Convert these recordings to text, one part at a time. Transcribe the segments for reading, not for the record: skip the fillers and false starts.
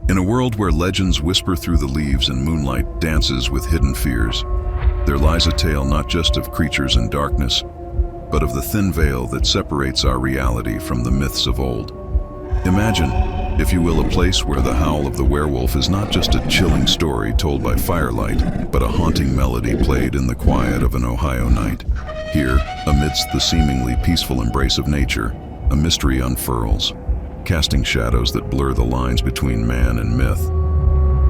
In a world where legends whisper through the leaves and moonlight dances with hidden fears, there lies a tale not just of creatures and darkness, but of the thin veil that separates our reality from the myths of old. Imagine, if you will, a place where the howl of the werewolf is not just a chilling story told by firelight, but a haunting melody played in the quiet of an Ohio night. Here, amidst the seemingly peaceful embrace of nature, a mystery unfurls, casting shadows that blur the lines between man and myth.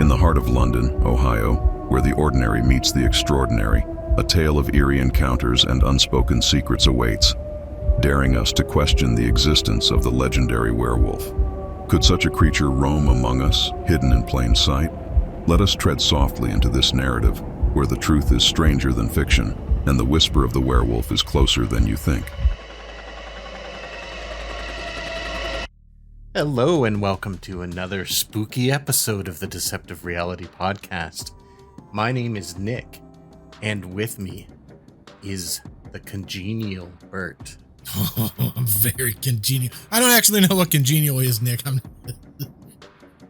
In the heart of London, Ohio, where the ordinary meets the extraordinary, a tale of eerie encounters and unspoken secrets awaits, daring us to question the existence of the legendary werewolf. Could such a creature roam among us, hidden in plain sight? Let us tread softly into this narrative, where the truth is stranger than fiction, and the whisper of the werewolf is closer than you think. Hello and welcome to another spooky episode of the Deceptive Reality Podcast. My name is Nick, and with me is the congenial Bert. Oh, I'm very congenial. I don't actually know what congenial is, Nick.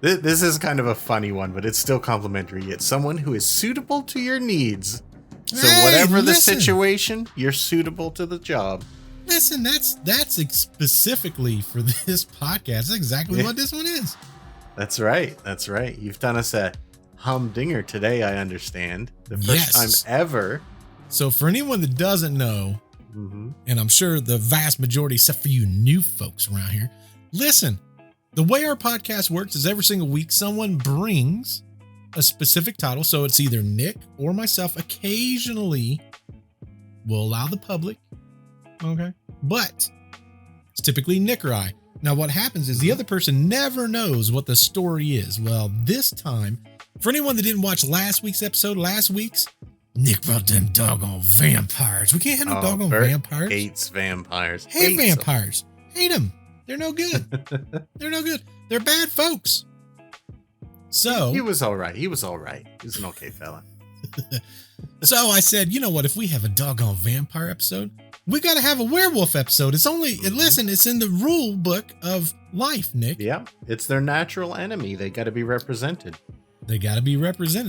This is kind of a funny one, but it's still complimentary. It's someone who is suitable to your needs. So whatever the situation, you're suitable to the job. Listen, that's specifically for this podcast. That's exactly what this one is. That's right. That's right. You've done us a humdinger today, I understand. The first time ever. So for anyone that doesn't know, and I'm sure the vast majority, except for you new folks around here, listen, the way our podcast works is every single week someone brings a specific title. So it's either Nick or myself. Occasionally, we'll allow the public. Okay. But it's typically Nick or I. Now, what happens is the other person never knows what the story is. Well, this time, for anyone that didn't watch last week's episode, Nick brought them doggone vampires. We can't have no doggone vampires. Hates vampires. Hate vampires. Hate them. They're no good. They're no good. They're bad folks. So he was all right. He was an okay fella. So I said, you know what? If we have a doggone vampire episode, we got to have a werewolf episode. It's only, listen, it's in the rule book of life, Nick. Yeah, it's their natural enemy. They got to be represented.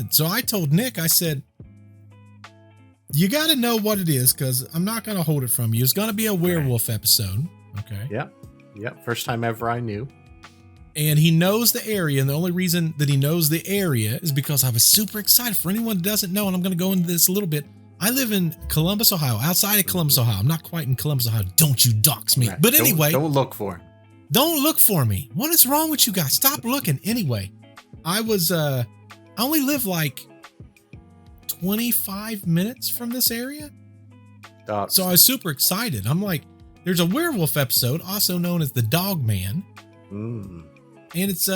So I told Nick, I said, you got to know what it is because I'm not going to hold it from you. It's going to be a werewolf episode. Okay. Yeah. First time ever I knew. And he knows the area. And the only reason that he knows the area is because I was super excited. For anyone that doesn't know, and I'm going to go into this a little bit. I live in Columbus, Ohio, outside of Columbus, Ohio. I'm not quite in Columbus, Ohio. Don't you dox me. Right. But anyway. Don't look for him. Don't look for me. What is wrong with you guys? Stop looking. Anyway, I only live like 25 minutes from this area. So I was super excited. I'm like, there's a werewolf episode, also known as the Dog Man. And it's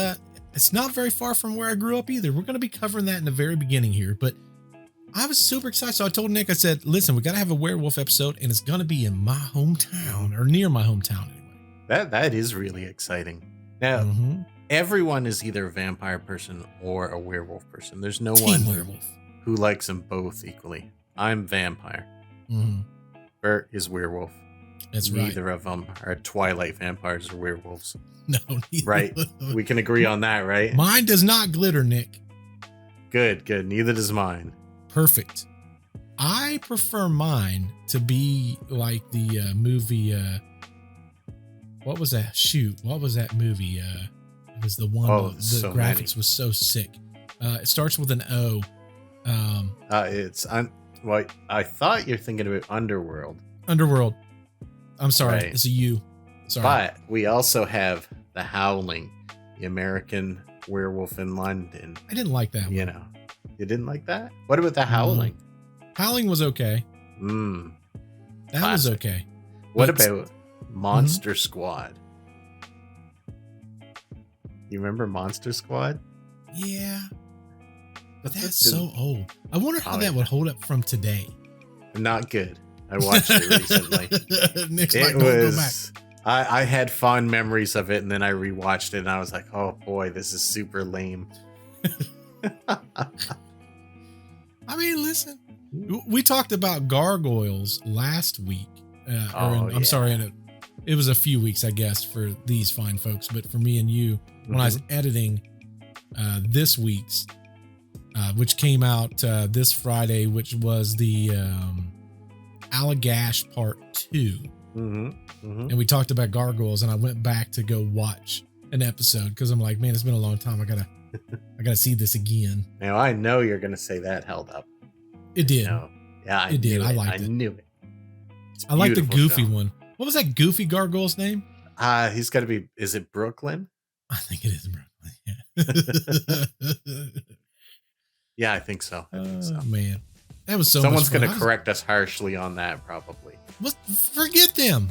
not very far from where I grew up either. We're going to be covering that in the very beginning here, but I was super excited. So I told Nick, I said, listen, we got to have a werewolf episode and it's going to be in my hometown or near my hometown anyway. That is really exciting. Now, everyone is either a vampire person or a werewolf person. There's no one werewolf who likes them both equally. I'm vampire. Bert is werewolf. That's right. Neither of them are Twilight vampires or werewolves. No, right. We can agree on that, right? Mine does not glitter, Nick. Good. Neither does mine. Perfect. I prefer mine to be like the movie. What was that? What was that movie? It was the one. The so graphics was so sick. It starts with an O. I thought you're thinking about Underworld. Underworld. I'm sorry. Right. It's a U. Sorry. But we also have The Howling, the American Werewolf in London. I didn't like that one. You know, you didn't like that? What about The Howling? Howling was okay. That classic. Was okay. What about Monster Squad? You remember Monster Squad? Yeah. But that's so old. I wonder how that would hold up from today. Not good. I watched it recently. Nick's it was. I had fond memories of it, and then I rewatched it, and I was like, "Oh boy, this is super lame." I mean, listen, we talked about gargoyles last week. I'm sorry, it was a few weeks, I guess, for these fine folks, but for me and you, when I was editing, this week's, which came out this Friday, which was the Allagash Part 2. And we talked about gargoyles, and I went back to go watch an episode because I'm like, man, it's been a long time. I gotta see this again. Now I know you're gonna say that held up. It did. Yeah, it did. I liked it. I knew it. I like the goofy one. What was that goofy gargoyle's name? He's got to be. Is it Brooklyn? I think it is Brooklyn. Yeah. Yeah, I think so. Man, that was so. Someone's going to correct us harshly on that, probably. Well, forget them.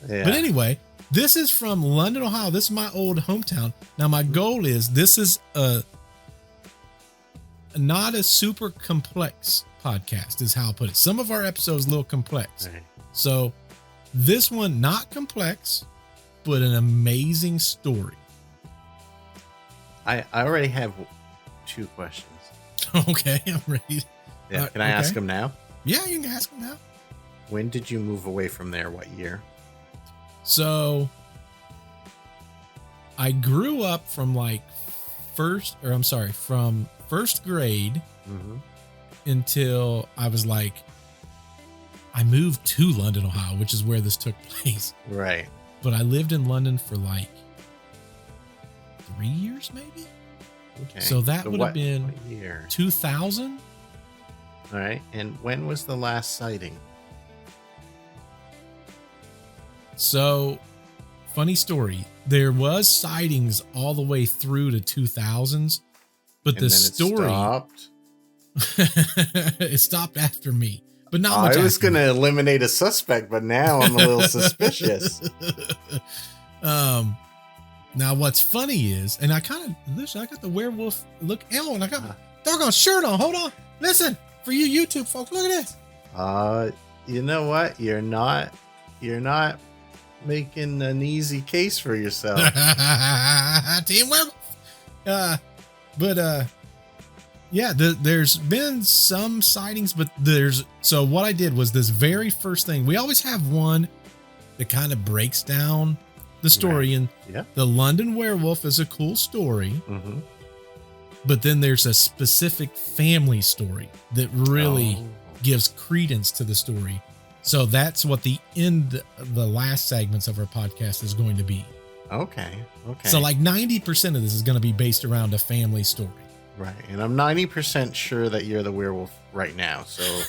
Yeah. But anyway, this is from London, Ohio. This is my old hometown. Now, my goal is this is not a super complex podcast, is how I'll put it. Some of our episodes a little complex. Right. So this one, not complex, but an amazing story. I already have 2 questions. Okay, I'm ready. Yeah, can I ask them now? Yeah, you can ask them now. When did you move away from there? What year? So I grew up from from first grade until I was like, I moved to London, Ohio, which is where this took place. Right. But I lived in London for like 3 years, maybe. Okay. So that would have been what year? 2000. All right. And when was the last sighting? So, funny story. There was sightings all the way through to 2000s, but the story stopped. It stopped after me. But not much. I was going to eliminate a suspect, but now I'm a little suspicious. Now what's funny is, and I got the werewolf look, and I got my doggone shirt on. Hold on. Listen, for you YouTube folks, look at this. You know what? You're not making an easy case for yourself. Team werewolf. Yeah, there's been some sightings, but so what I did was this very first thing. We always have one that kind of breaks down the story, right. And the London Werewolf is a cool story, but then there's a specific family story that really gives credence to the story. So that's what the last segments of our podcast is going to be. Okay. So like 90% of this is going to be based around a family story. Right. And I'm 90% sure that you're the werewolf right now. So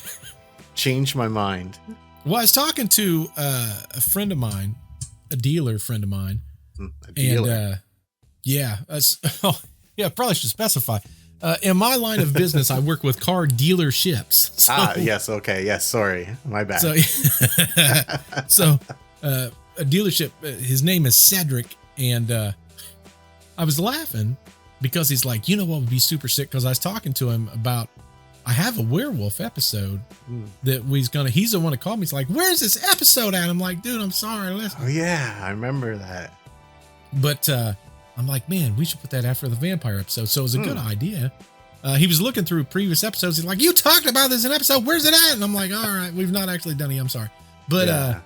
change my mind. Well, I was talking to a friend of mine, a dealer friend of mine. A dealer? And probably should specify. In my line of business, I work with car dealerships. So, yes. Okay. Yes. Sorry. My bad. So a dealership, his name is Cedric. And I was laughing because he's like, you know what would be super sick? Because I was talking to him about, I have a werewolf episode that he's the one that called me. He's like, where's this episode at? I'm like, dude, I'm sorry. Listen. Oh yeah. I remember that. But, I'm like, man, we should put that after the vampire episode. So it was a good idea. He was looking through previous episodes. He's like, you talked about this in episode. Where's it at? And I'm like, all right, we've not actually done it. I'm sorry. But,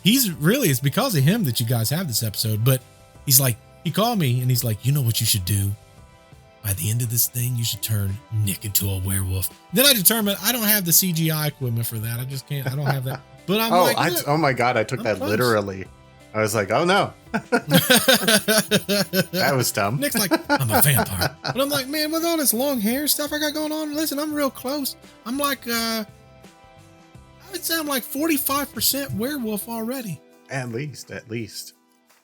it's because of him that you guys have this episode. But he's like, he called me and he's like, you know what you should do? By the end of this thing, you should turn Nick into a werewolf. Then I determined I don't have the CGI equipment for that. I just can't. I don't have that. But I'm oh my God. I took that literally. I was like, oh no. That was dumb. Nick's like, I'm a vampire. But I'm like, man, with all this long hair stuff I got going on, listen, I'm real close. I'm like, I would say I'm like 45% werewolf already. At least.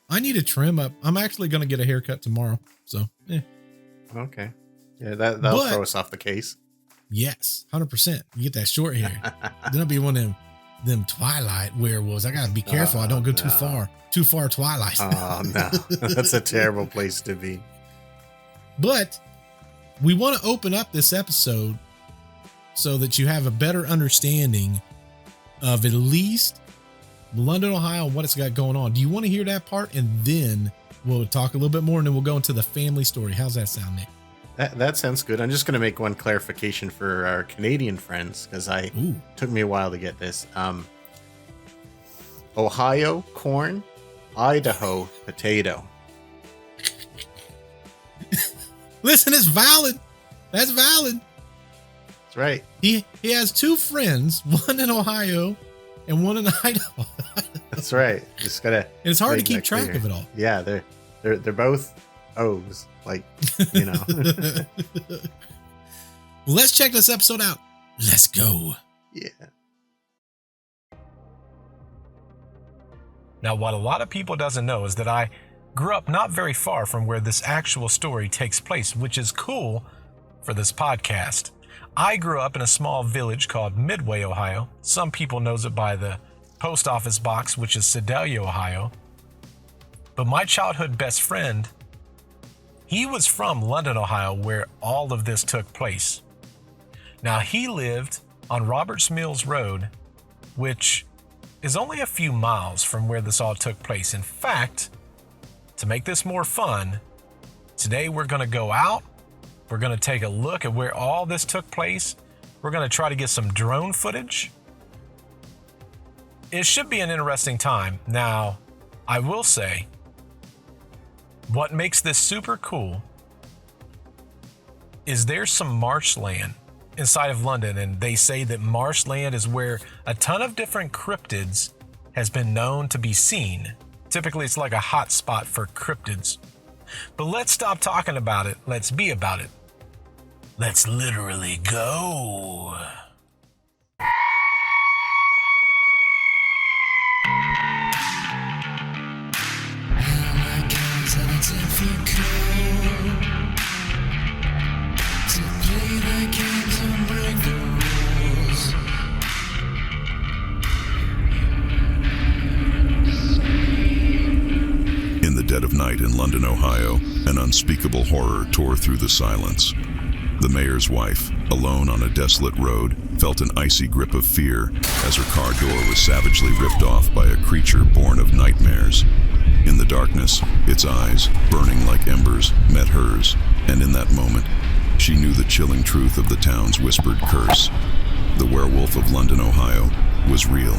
I need a trim up. I'm actually going to get a haircut tomorrow. So, yeah. Okay. Yeah, that'll throw us off the case. Yes, 100%. You get that short hair. Then I'll be one of them Twilight werewolves. I got to be careful. I don't go too far Twilight. Oh, no. That's a terrible place to be. But we want to open up this episode so that you have a better understanding of at least London, Ohio, and what it's got going on. Do you want to hear that part? And then we'll talk a little bit more, and then we'll go into the family story. How's that sound, Nick? That sounds good. I'm just going to make one clarification for our Canadian friends, because took me a while to get this. Ohio, corn. Idaho, potato. Listen, it's valid. That's valid. That's right. He has two friends, one in Ohio and one in Idaho. That's right. Just gotta. And it's hard to keep track of it all. Yeah, they're both O's, like, you know. Well, let's check this episode out. Let's go. Yeah. Now, what a lot of people doesn't know is that I grew up not very far from where this actual story takes place, which is cool for this podcast. I grew up in a small village called Midway, Ohio. Some people knows it by the post office box, which is Sedalia, Ohio. But my childhood best friend, he was from London, Ohio, where all of this took place. Now, he lived on Roberts Mills Road, which is only a few miles from where this all took place. In fact, to make this more fun, today we're going to go out. We're going to take a look at where all this took place. We're going to try to get some drone footage. It should be an interesting time. Now, I will say, what makes this super cool is there's some marshland inside of London, and they say that marshland is where a ton of different cryptids has been known to be seen. Typically, it's like a hot spot for cryptids. But let's stop talking about it. Let's be about it. Let's literally go. In the dead of night in London, Ohio, an unspeakable horror tore through the silence. The mayor's wife, alone on a desolate road, felt an icy grip of fear as her car door was savagely ripped off by a creature born of nightmares. In the darkness, its eyes, burning like embers, met hers, and in that moment, she knew the chilling truth of the town's whispered curse. The werewolf of London, Ohio, was real.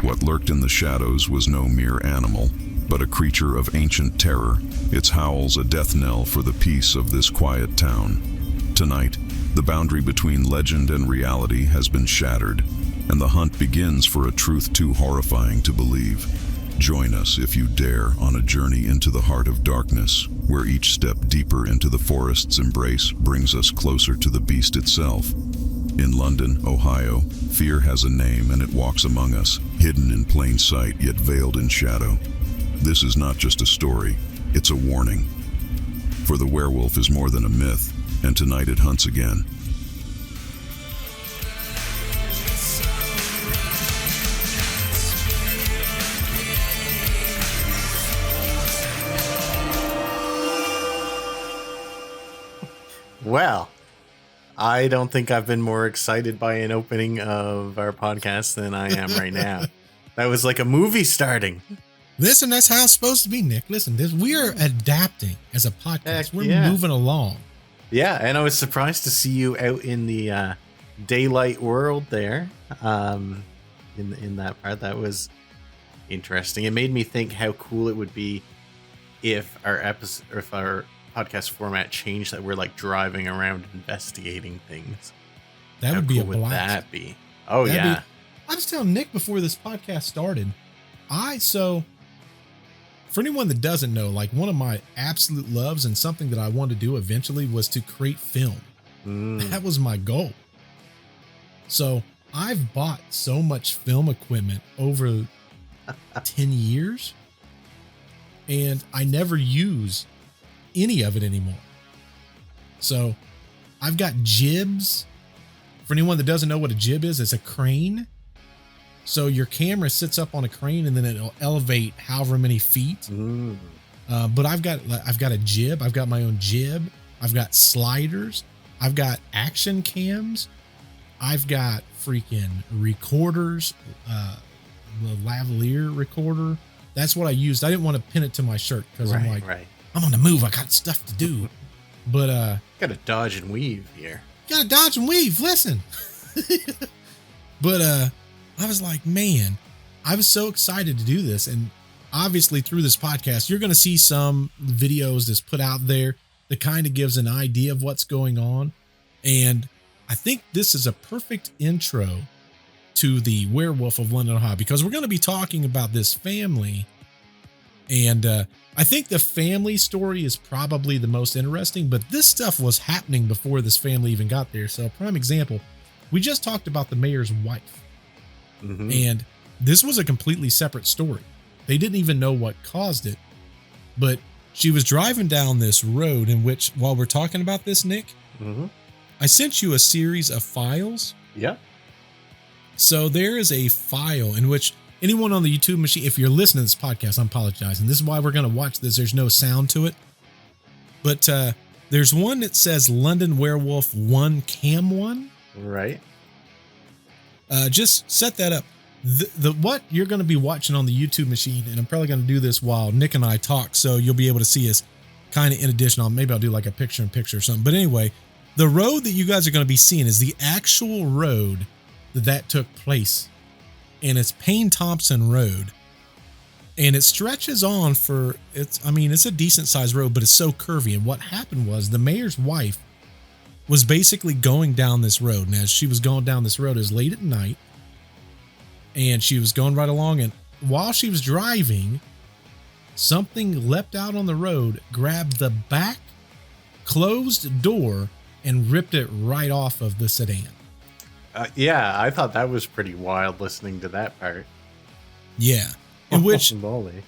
What lurked in the shadows was no mere animal, but a creature of ancient terror, its howls a death knell for the peace of this quiet town. Tonight, the boundary between legend and reality has been shattered, and the hunt begins for a truth too horrifying to believe. Join us, if you dare, on a journey into the heart of darkness, where each step deeper into the forest's embrace brings us closer to the beast itself. In London, Ohio, fear has a name, and it walks among us, hidden in plain sight yet veiled in shadow. This is not just a story, it's a warning. For the werewolf is more than a myth, and tonight it hunts again. Well, I don't think I've been more excited by an opening of our podcast than I am right now. That was like a movie starting. Listen, that's how it's supposed to be, Nick. Listen, we are adapting as a podcast. We're moving along. Yeah, and I was surprised to see you out in the daylight world there. In that part, that was interesting. It made me think how cool it would be if our podcast format changed, that we're like driving around investigating things. That would be a blast. Would that be? Oh, That'd yeah. I was telling Nick before this podcast started, for anyone that doesn't know, like one of my absolute loves and something that I wanted to do eventually was to create film. That was my goal. So I've bought so much film equipment over 10 years, and I never use any of it anymore. So I've got jibs. For anyone that doesn't know what a jib is, it's a crane. So your camera sits up on a crane and then it'll elevate however many feet. But I've got a jib. I've got my own jib. I've got sliders. I've got action cams. I've got freaking recorders. The lavalier recorder. That's what I used. I didn't want to pin it to my shirt because I'm like, I'm on the move. I got stuff to do. But gotta dodge and weave here. Gotta dodge and weave. Listen. But I was like, man, I was so excited to do this. And obviously through this podcast, you're going to see some videos that's put out there. that kind of gives an idea of what's going on. And I think this is a perfect intro to the Werewolf of London, Ohio, because we're going to be talking about this family. And I think the family story is probably the most interesting, but this stuff was happening before this family even got there. So, prime example, we just talked about the mayor's wife. Mm-hmm. And this was a completely separate story. They didn't even know what caused it, but she was driving down this road in which, while we're talking about this, Nick, mm-hmm. I sent you a series of files. Yeah. So there is a file in which anyone on the YouTube machine, if you're listening to this podcast, I'm apologizing. This is why we're going to watch this. There's no sound to it. But there's one that says London Werewolf 1 Cam 1. Right. Just set that up. The what you're going to be watching on the YouTube machine, and I'm probably going to do this while Nick and I talk, so you'll be able to see us kind of in addition. Maybe I'll do like a picture-in-picture or something. But anyway, the road that you guys are going to be seeing is the actual road that took place. And it's Payne Thompson Road. And it stretches on for, it's a decent sized road, but it's so curvy. And what happened was the mayor's wife was basically going down this road. And as she was going down this road, it was late at night. And she was going right along. And while she was driving, something leapt out on the road, grabbed the back closed door, and ripped it right off of the sedan. Yeah, I thought that was pretty wild listening to that part. Yeah. In which Molly.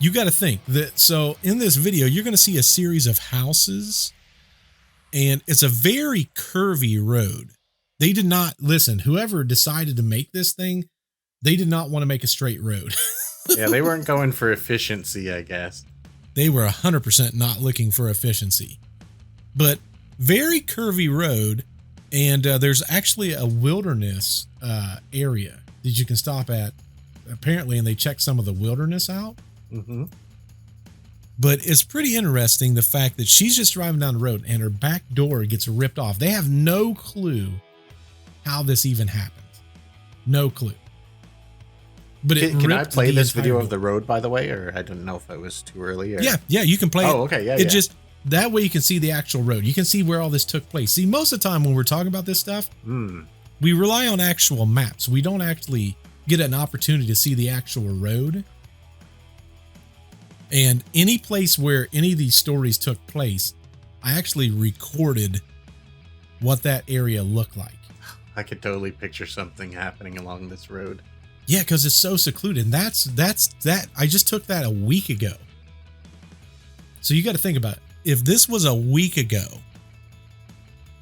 You got to think that, so in this video, you're going to see a series of houses, and it's a very curvy road. They did not, listen, whoever decided to make this thing, they did not want to make a straight road. Yeah, they weren't going for efficiency, I guess. They were 100% not looking for efficiency. But very curvy road. And there's actually a wilderness area that you can stop at, apparently, and they check some of the wilderness out. Mm-hmm. But it's pretty interesting, the fact that she's just driving down the road and her back door gets ripped off. They have no clue how this even happened. No clue. But can I play this video of the road, by the way? Or I don't know if it was too early. Or... Yeah, you can play it. Oh, okay, yeah. Just... That way you can see the actual road. You can see where all this took place. See, most of the time when we're talking about this stuff, we rely on actual maps. We don't actually get an opportunity to see the actual road. And any place where any of these stories took place, I actually recorded what that area looked like. I could totally picture something happening along this road. Yeah, because it's so secluded. And that's that. I just took that a week ago. So you got to think about it. If this was a week ago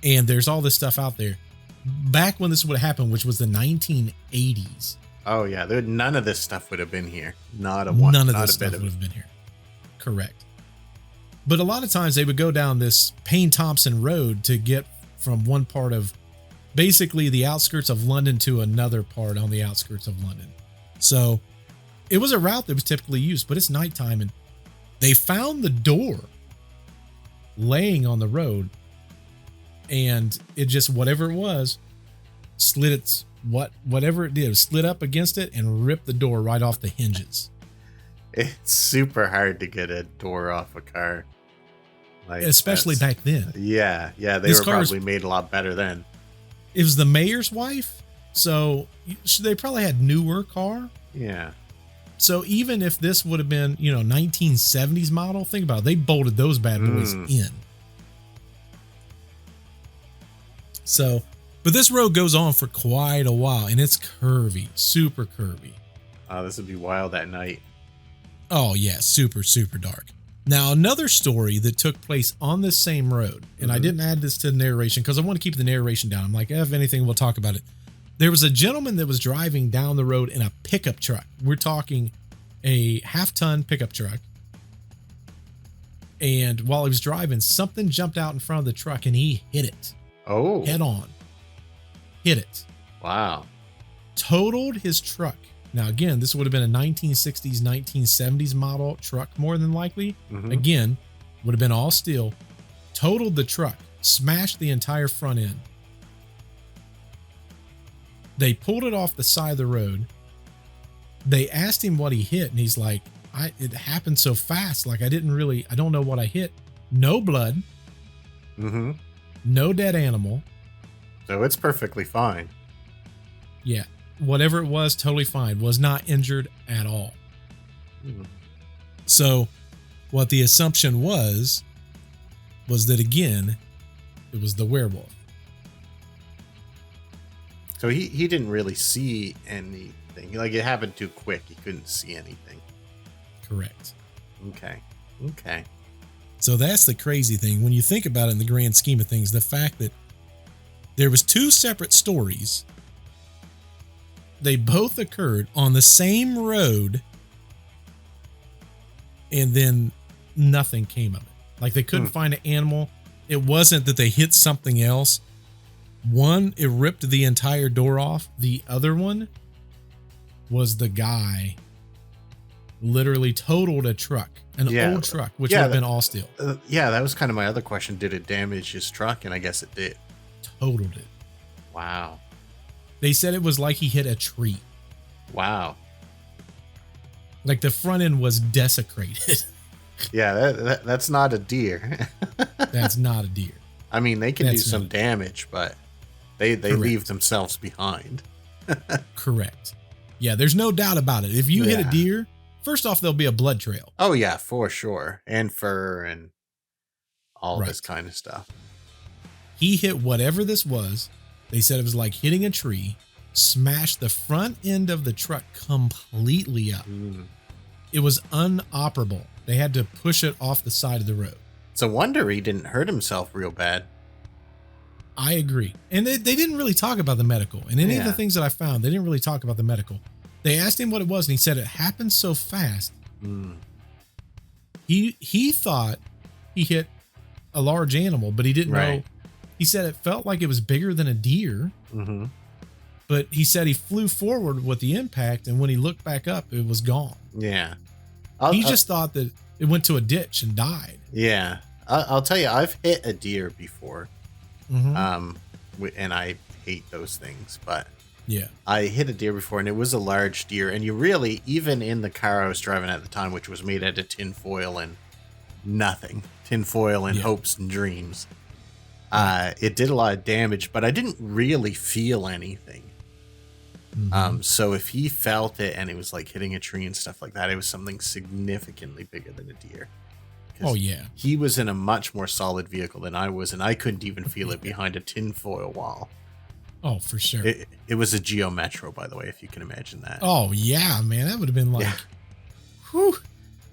and there's all this stuff out there, back when this would have happened, which was the 1980s. Oh, yeah. None of this stuff would have been here. None of this stuff would have been here. Correct. But a lot of times they would go down this Payne Thompson Road to get from one part of basically the outskirts of London to another part on the outskirts of London. So it was a route that was typically used, but it's nighttime and they found the door laying on the road, and it just, whatever it was, whatever it did, slid up against it and ripped the door right off the hinges. It's super hard to get a door off a car. Like, especially back then. Yeah. They were probably made a lot better then. It was the mayor's wife, so they probably had newer car. Yeah. So even if this would have been, 1970s model, think about it. They bolted those bad boys in. So, but this road goes on for quite a while, and it's curvy, super curvy. Oh, this would be wild at night. Oh, yeah, super, super dark. Now, another story that took place on this same road, and I didn't add this to the narration because I want to keep the narration down. I'm like, if anything, we'll talk about it. There was a gentleman that was driving down the road in a pickup truck. We're talking a half-ton pickup truck. And while he was driving, something jumped out in front of the truck and he hit it. Oh. Head on. Hit it. Wow. Totaled his truck. Now, again, this would have been a 1960s, 1970s model truck, more than likely. Mm-hmm. Again, would have been all steel. Totaled the truck. Smashed the entire front end. They pulled it off the side of the road. They asked him what he hit, and he's like, it happened so fast. Like, I don't know what I hit. no blood, Mm-hmm. no dead animal. So it's perfectly fine. Yeah. Whatever it was, totally fine. Was not injured at all. Mm. So what the assumption was that, again, it was the werewolf. So he didn't really see anything. Like, it happened too quick. He couldn't see anything. Correct. Okay. So that's the crazy thing. When you think about it in the grand scheme of things, the fact that there was 2 separate stories, they both occurred on the same road, and then nothing came of it. Like, they couldn't find an animal. It wasn't that they hit something else. One, it ripped the entire door off. The other one was the guy literally totaled a truck, an old truck, which would have been all steel. Yeah, that was kind of my other question. Did it damage his truck? And I guess it did. Totaled it. Wow. They said it was like he hit a tree. Wow. Like, the front end was desecrated. Yeah, that's not a deer. That's not a deer. I mean, they can do some damage, but they leave themselves behind. Correct. Yeah, there's no doubt about it. If you hit a deer, first off, there'll be a blood trail. Oh, yeah, for sure. And fur and all this kind of stuff. He hit whatever this was. They said it was like hitting a tree, smashed the front end of the truck completely up. It was unoperable. They had to push it off the side of the road. It's a wonder he didn't hurt himself real bad. I agree. And they didn't really talk about the medical. And any of the things that I found, they didn't really talk about the medical. They asked him what it was, and he said it happened so fast. He thought he hit a large animal, but he didn't know. He said it felt like it was bigger than a deer. But he said he flew forward with the impact, and when he looked back up, it was gone. Yeah. He just thought that it went to a ditch and died. Yeah. I'll tell you, I've hit a deer before. And I hate those things, but I hit a deer before, and it was a large deer. And you really, even in the car I was driving at the time, which was made out of tinfoil and nothing, tinfoil and hopes and dreams, it did a lot of damage, but I didn't really feel anything. So if he felt it and it was like hitting a tree and stuff like that, it was something significantly bigger than a deer. Oh, yeah. He was in a much more solid vehicle than I was, and I couldn't even feel it behind a tinfoil wall. Oh, for sure. It was a Geo Metro, by the way, if you can imagine that. Oh, yeah, man. That would have been like, whew.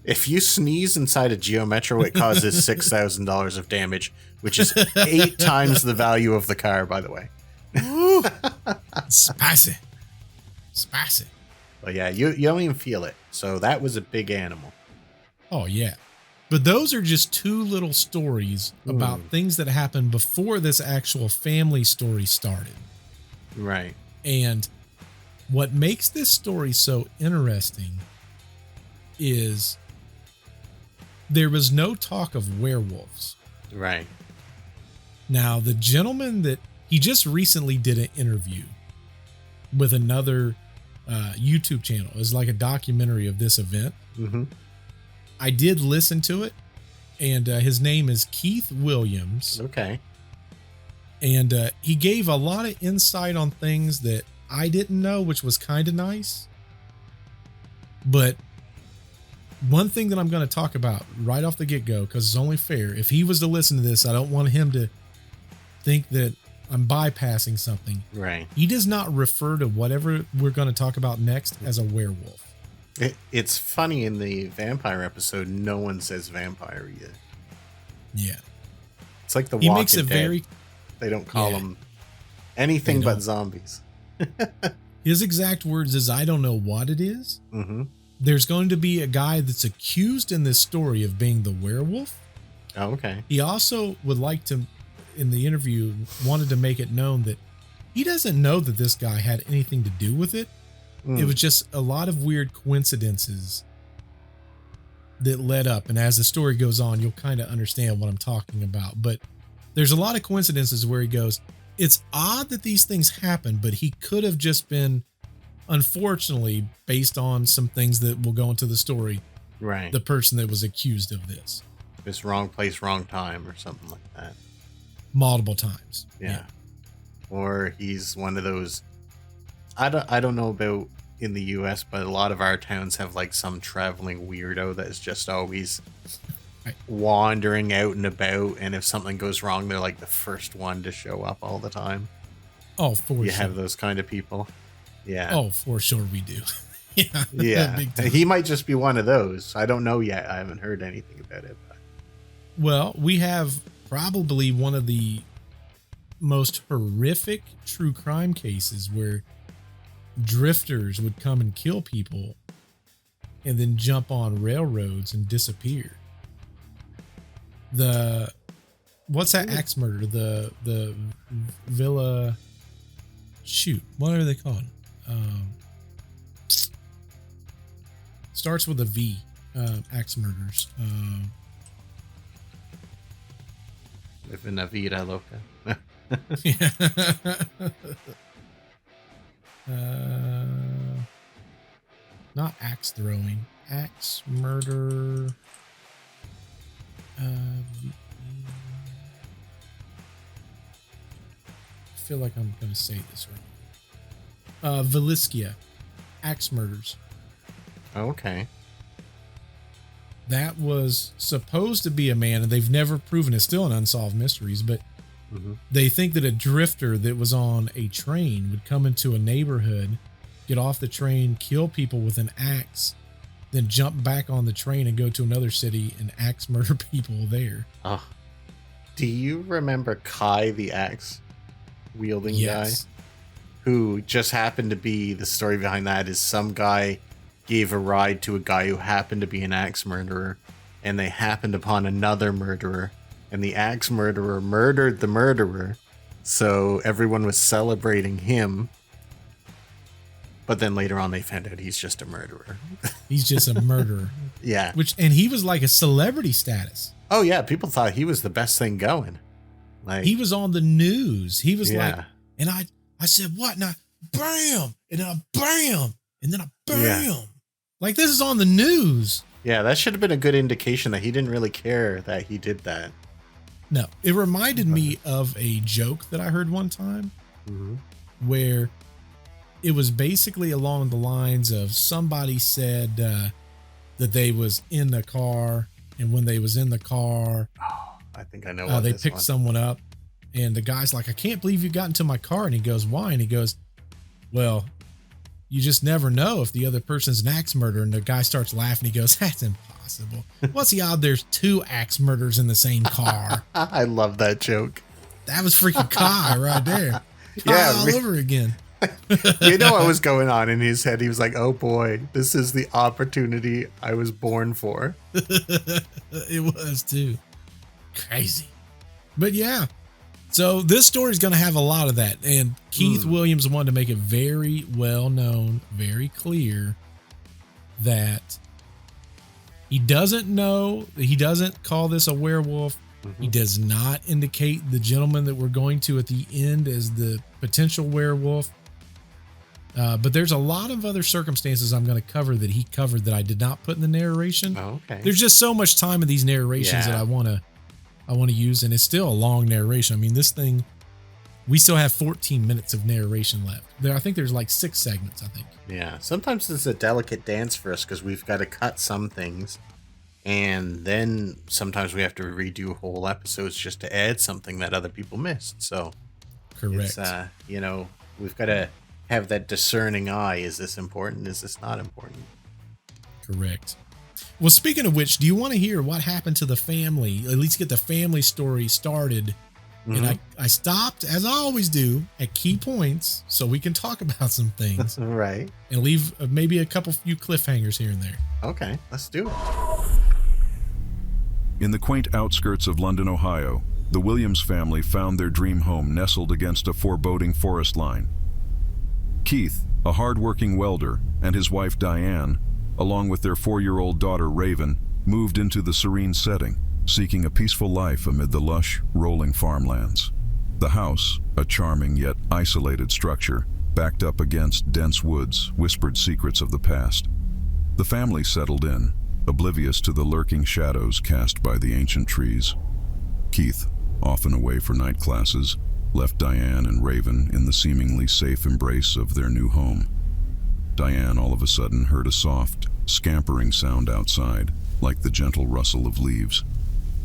If you sneeze inside a Geo Metro, it causes $6,000 of damage, which is 8 times the value of the car, by the way. Spicy. But yeah, you don't even feel it. So that was a big animal. Oh, yeah. But those are just 2 little stories about things that happened before this actual family story started. Right. And what makes this story so interesting is there was no talk of werewolves. Right. Now, the gentleman that he just recently did an interview with another YouTube channel. It was like a documentary of this event. I did listen to it, and his name is Keith Williams. Okay. And he gave a lot of insight on things that I didn't know, which was kind of nice. But one thing that I'm going to talk about right off the get-go, because it's only fair, if he was to listen to this, I don't want him to think that I'm bypassing something. Right. He does not refer to whatever we're going to talk about next as a werewolf. It's funny, in the vampire episode, no one says vampire either. Yeah. It's like the He Walking makes it Dead. very... They don't call them anything but zombies. His exact words is, I don't know what it is. There's going to be a guy that's accused in this story of being the werewolf. Oh, okay. He also would like to, in the interview, wanted to make it known that he doesn't know that this guy had anything to do with it. It was just a lot of weird coincidences that led up. And as the story goes on, you'll kind of understand what I'm talking about. But there's a lot of coincidences where he goes, it's odd that these things happen, but he could have just been, unfortunately, based on some things that will go into the story, right, the person that was accused of this. It's wrong place, wrong time, or something like that. Multiple times. Yeah. Or he's one of those. I don't know about in the U.S., but a lot of our towns have like some traveling weirdo that is just always wandering out and about, and if something goes wrong, they're like the first one to show up all the time. Oh, for sure. You have those kind of people. Yeah. Oh, for sure we do. Yeah. Yeah. He might just be one of those. I don't know yet. I haven't heard anything about it. But. Well, we have probably one of the most horrific true crime cases where drifters would come and kill people and then jump on railroads and disappear. What's that axe murder? The Villa, shoot, what are they called? Starts with a V. Axe murders. Live in a vida loca. Yeah. Not axe throwing. Axe murder. I feel like I'm going to say this wrong. Veliskia. Axe murders. Okay. That was supposed to be a man, and they've never proven it's still an unsolved mysteries, but they think that a drifter that was on a train would come into a neighborhood, get off the train, kill people with an axe, then jump back on the train and go to another city and axe murder people there. Oh. Do you remember Kai, the axe wielding guy? Who just happened to be, the story behind that is some guy gave a ride to a guy who happened to be an axe murderer, and they happened upon another murderer, and the axe murderer murdered the murderer, so everyone was celebrating him, but then later on they found out he's just a murderer. He's just a murderer. Yeah. And he was like a celebrity status. Oh yeah, people thought he was the best thing going. Like he was on the news. He was like, and I said, what? And I bam, and then I bam, and then I bam. Yeah. Like, this is on the news. Yeah, that should have been a good indication that he didn't really care that he did that. No, it reminded me of a joke that I heard one time where it was basically along the lines of somebody said that they was in the car, and when they was in the car, I think I know they picked someone up, and the guy's like, I can't believe you got into my car. And he goes, why? And he goes, well, you just never know if the other person's an axe murderer. And the guy starts laughing. He goes, that's impossible. What's the odds there's two axe murders in the same car? I love that joke. That was freaking Kai right there. Kai all over again. You know what was going on in his head? He was like, oh boy, this is the opportunity I was born for. It was too. Crazy. But yeah. So this story is going to have a lot of that. And Keith Williams wanted to make it very well known, very clear that he doesn't know, he doesn't call this a werewolf. He does not indicate the gentleman that we're going to at the end as the potential werewolf. But there's a lot of other circumstances I'm going to cover that he covered that I did not put in the narration. Oh, okay. There's just so much time in these narrations that I want to use, and it's still a long narration. I mean, this thing, we still have 14 minutes of narration left. I think there's like 6 segments, I think. Yeah, sometimes it's a delicate dance for us because we've got to cut some things, and then sometimes we have to redo whole episodes just to add something that other people missed. So, correct. It's, we've got to have that discerning eye. Is this important? Is this not important? Correct. Well, speaking of which, do you want to hear what happened to the family? At least get the family story started. And I stopped, as I always do, at key points so we can talk about some things. Right. And leave maybe a few cliffhangers here and there. Okay, let's do it. In the quaint outskirts of London, Ohio, the Williams family found their dream home nestled against a foreboding forest line. Keith, a hard-working welder, and his wife Diane, along with their 4-year-old daughter Raven, moved into the serene setting, seeking a peaceful life amid the lush, rolling farmlands. The house, a charming yet isolated structure, backed up against dense woods, whispered secrets of the past. The family settled in, oblivious to the lurking shadows cast by the ancient trees. Keith, often away for night classes, left Diane and Raven in the seemingly safe embrace of their new home. Diane all of a sudden heard a soft, scampering sound outside, like the gentle rustle of leaves.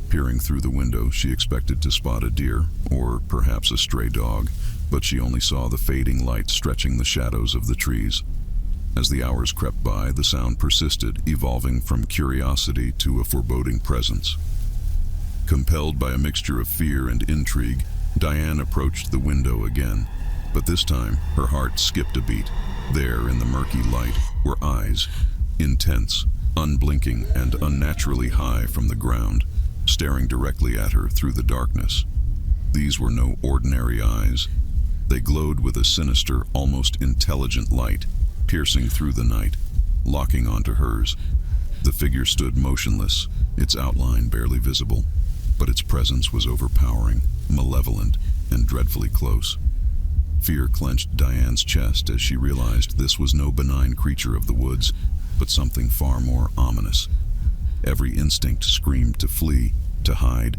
Peering through the window, she expected to spot a deer, or perhaps a stray dog, but she only saw the fading light stretching the shadows of the trees. As the hours crept by, the sound persisted, evolving from curiosity to a foreboding presence. Compelled by a mixture of fear and intrigue, Diane approached the window again, but this time her heart skipped a beat. There, in the murky light, were eyes, intense, unblinking, and unnaturally high from the ground, staring directly at her through the darkness. These were no ordinary eyes. They glowed with a sinister, almost intelligent light, piercing through the night, locking onto hers. The figure stood motionless, its outline barely visible, but its presence was overpowering, malevolent, and dreadfully close. Fear clenched Diane's chest as she realized this was no benign creature of the woods, but something far more ominous. Every instinct screamed to flee, to hide,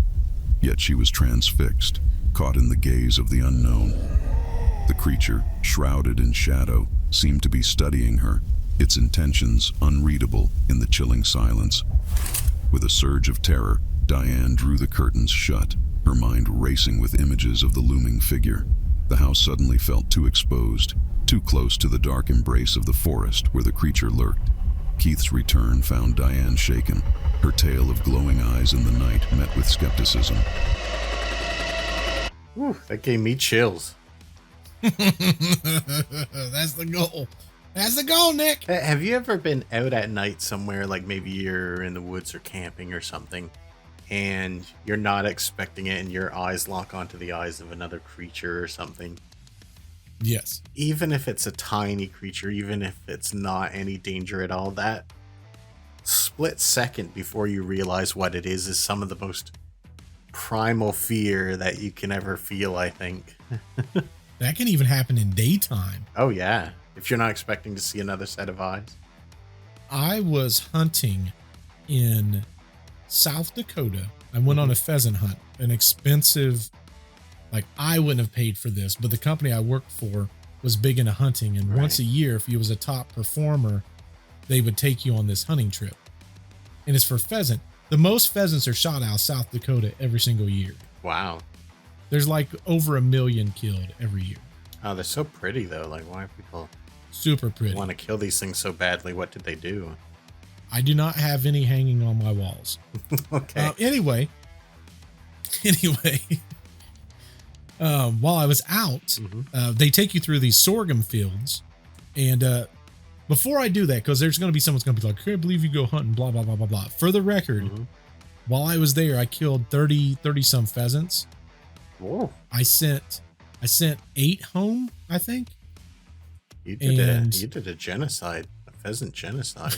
yet she was transfixed, caught in the gaze of the unknown. The creature, shrouded in shadow, seemed to be studying her, its intentions unreadable in the chilling silence. With a surge of terror, Diane drew the curtains shut, her mind racing with images of the looming figure. The house suddenly felt too exposed, too close to the dark embrace of the forest where the creature lurked. Keith's return found Diane shaken, her tale of glowing eyes in the night met with skepticism. Whew, that gave me chills. That's the goal. That's the goal, Nick. Have you ever been out at night somewhere, like maybe you're in the woods or camping or something, and you're not expecting it and your eyes lock onto the eyes of another creature or something? Yes. Even if it's a tiny creature, even if it's not any danger at all, that split second before you realize what it is some of the most primal fear that you can ever feel, I think. That can even happen in daytime. Oh, yeah. If you're not expecting to see another set of eyes. I was hunting in South Dakota. I went on a pheasant hunt, an expensive, like I wouldn't have paid for this, but the company I worked for was big into hunting. And once a year, if you was a top performer, they would take you on this hunting trip. And it's for pheasant. The most pheasants are shot out of South Dakota every single year. Wow. There's like over 1 million killed every year. Oh, they're so pretty though. Like, why are people super pretty want to kill these things so badly? What did they do? I do not have any hanging on my walls. Okay. Anyway, while I was out, they take you through these sorghum fields. And before I do that, because there's going to be someone's going to be like, I can't believe you go hunting, blah, blah, blah, blah, blah. For the record, while I was there, I killed 30 some pheasants. Whoa. I sent 8 home, I think. You did a genocide, a pheasant genocide.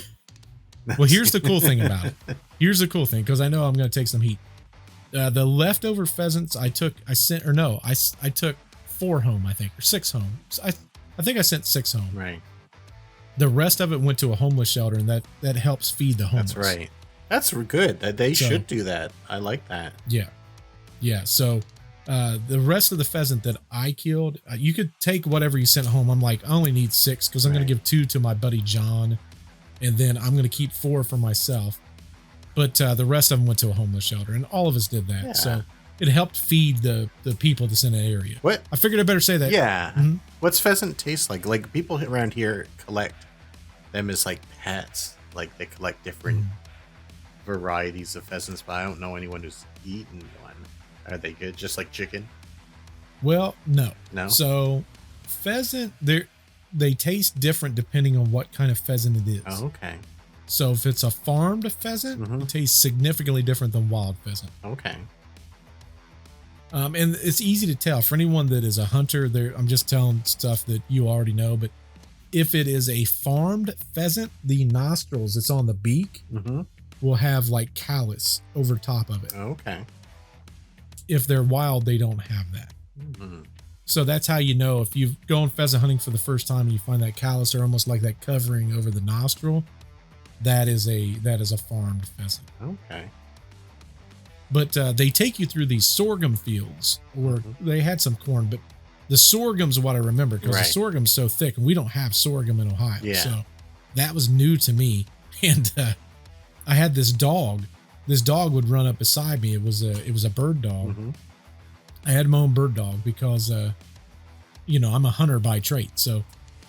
Well, here's the cool thing about it. Here's the cool thing, because I know I'm going to take some heat. The leftover pheasants I took 4 home, I think, or 6 home. I think I sent 6 home. Right. The rest of it went to a homeless shelter, and that helps feed the homeless. That's right. That's good. They should do that. I like that. Yeah. Yeah. So the rest of the pheasant that I killed, you could take whatever you sent home. I'm like, I only need 6 because I'm going to give 2 to my buddy John, and then I'm going to keep 4 for myself. But the rest of them went to a homeless shelter, and all of us did that. Yeah. So it helped feed the people that's in the area. What? I figured I better say that. Yeah. What's pheasant taste like? Like, people around here collect them as like pets. Like, they collect different varieties of pheasants, but I don't know anyone who's eaten one. Are they good? Just like chicken? Well, no. No. So pheasant, they taste different depending on what kind of pheasant it is. Oh, okay. So if it's a farmed pheasant, it tastes significantly different than wild pheasant. Okay. And it's easy to tell for anyone that is a hunter. I'm just telling stuff that you already know, but if it is a farmed pheasant, the nostrils that's on the beak will have like callus over top of it. Okay. If they're wild, they don't have that. So that's how you know if you go on pheasant hunting for the first time and you find that callus or almost like that covering over the nostril, that is a farmed pheasant. Okay. But they take you through these sorghum fields, or they had some corn, but the sorghum's what I remember, because the sorghum's so thick, and we don't have sorghum in Ohio. Yeah. So that was new to me. And I had this dog. This dog would run up beside me. It was a bird dog. I had my own bird dog because, I'm a hunter by trait. So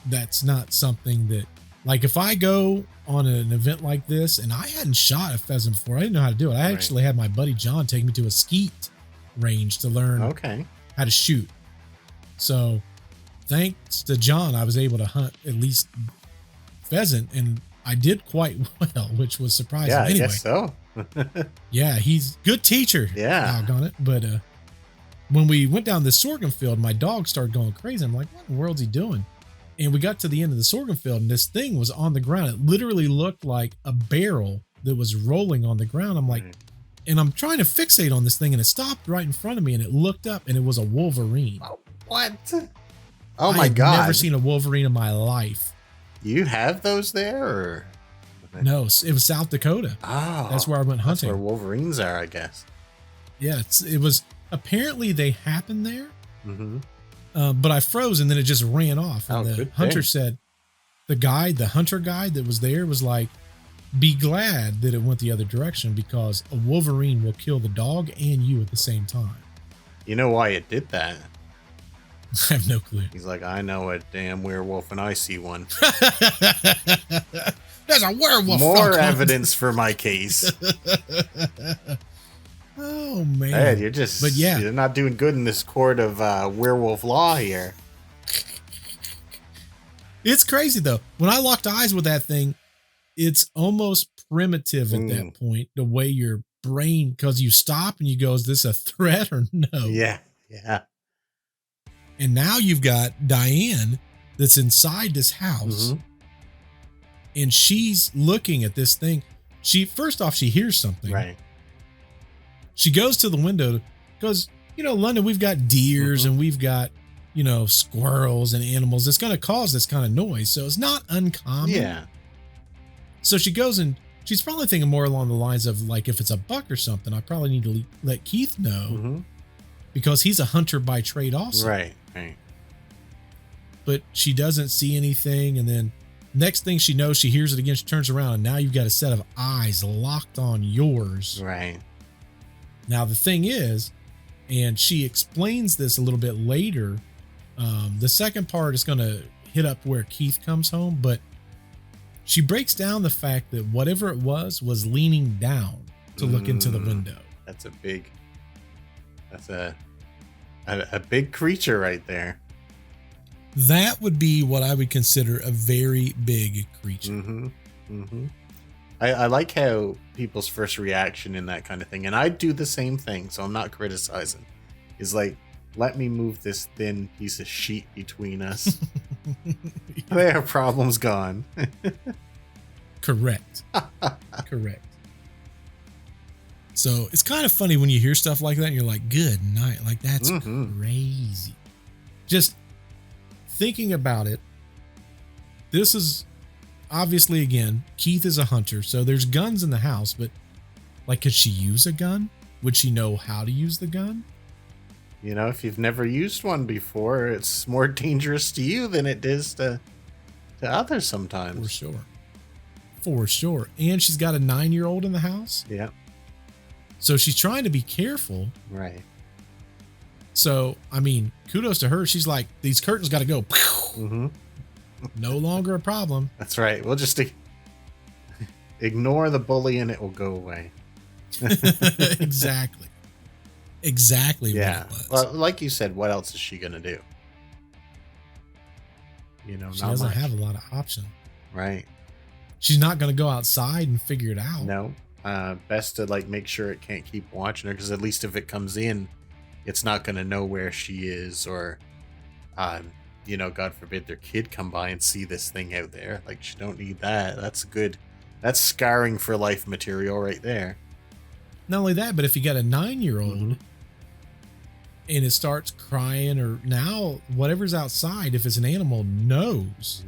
that's not something that, like, if I go on an event like this, and I hadn't shot a pheasant before, I didn't know how to do it. I actually had my buddy John take me to a skeet range to learn how to shoot. So thanks to John, I was able to hunt at least pheasant, and I did quite well, which was surprising. Yeah, anyway, I guess so. yeah, he's a good teacher. Yeah. Doggone it. But when we went down this sorghum field, my dog started going crazy. I'm like, what in the world's he doing? And we got to the end of the sorghum field, and this thing was on the ground. It literally looked like a barrel that was rolling on the ground. I'm like, and I'm trying to fixate on this thing, and it stopped right in front of me, and it looked up, and it was a wolverine. What? Oh my God. I've never seen a wolverine in my life. You have those there, or? No, it was South Dakota. Oh, that's where I went hunting. That's where wolverines are, I guess. Yeah, it was apparently they happened there. But I froze, and then it just ran off. And the hunter said, the hunter guide that was there was like, be glad that it went the other direction, because a wolverine will kill the dog and you at the same time. You know why it did that? I have no clue. He's like, I know a damn werewolf and I see one. There's a werewolf. More evidence for my case. Oh man. Hey, you're not doing good in this court of werewolf law here. It's crazy though. When I locked eyes with that thing, it's almost primitive at that point, the way your brain, because you stop and you go, is this a threat or no? Yeah. And now you've got Diane that's inside this house, and she's looking at this thing. First off, she hears something. Right. She goes to the window because, London, we've got deers and we've got, squirrels and animals. It's going to cause this kind of noise. So it's not uncommon. Yeah. So she goes, and she's probably thinking more along the lines of, like, if it's a buck or something, I probably need to let Keith know because he's a hunter by trade also. Right. But she doesn't see anything. And then next thing she knows, she hears it again. She turns around, and now you've got a set of eyes locked on yours. Right. Now, the thing is, and she explains this a little bit later, the second part is going to hit up where Keith comes home, but she breaks down the fact that whatever it was leaning down to look into the window. That's a big creature right there. That would be what I would consider a very big creature. I like how people's first reaction in that kind of thing, and I do the same thing, so I'm not criticizing, is like, let me move this thin piece of sheet between us. There, problem's gone. Correct. So it's kind of funny when you hear stuff like that and you're like, good night. Like, that's crazy. Just thinking about it, this is obviously, again, Keith is a hunter, so there's guns in the house, but like, could she use a gun? Would she know how to use the gun? If you've never used one before, it's more dangerous to you than it is to others sometimes. For sure. And she's got a 9-year-old in the house. Yeah. So she's trying to be careful. Right. So, I mean, kudos to her. She's like, these curtains got to go. No longer a problem. That's right. We'll just ignore the bully and it will go away. Exactly. Yeah. What it was. Well, like you said, what else is she going to do? She doesn't have a lot of option. Right. She's not going to go outside and figure it out. No. Best to make sure it can't keep watching her, because at least if it comes in, it's not going to know where she is, or God forbid their kid come by and see this thing out there. Like, she don't need that. That's scarring for life material right there. Not only that, but if you got a 9-year-old, and it starts crying, or now whatever's outside, if it's an animal, knows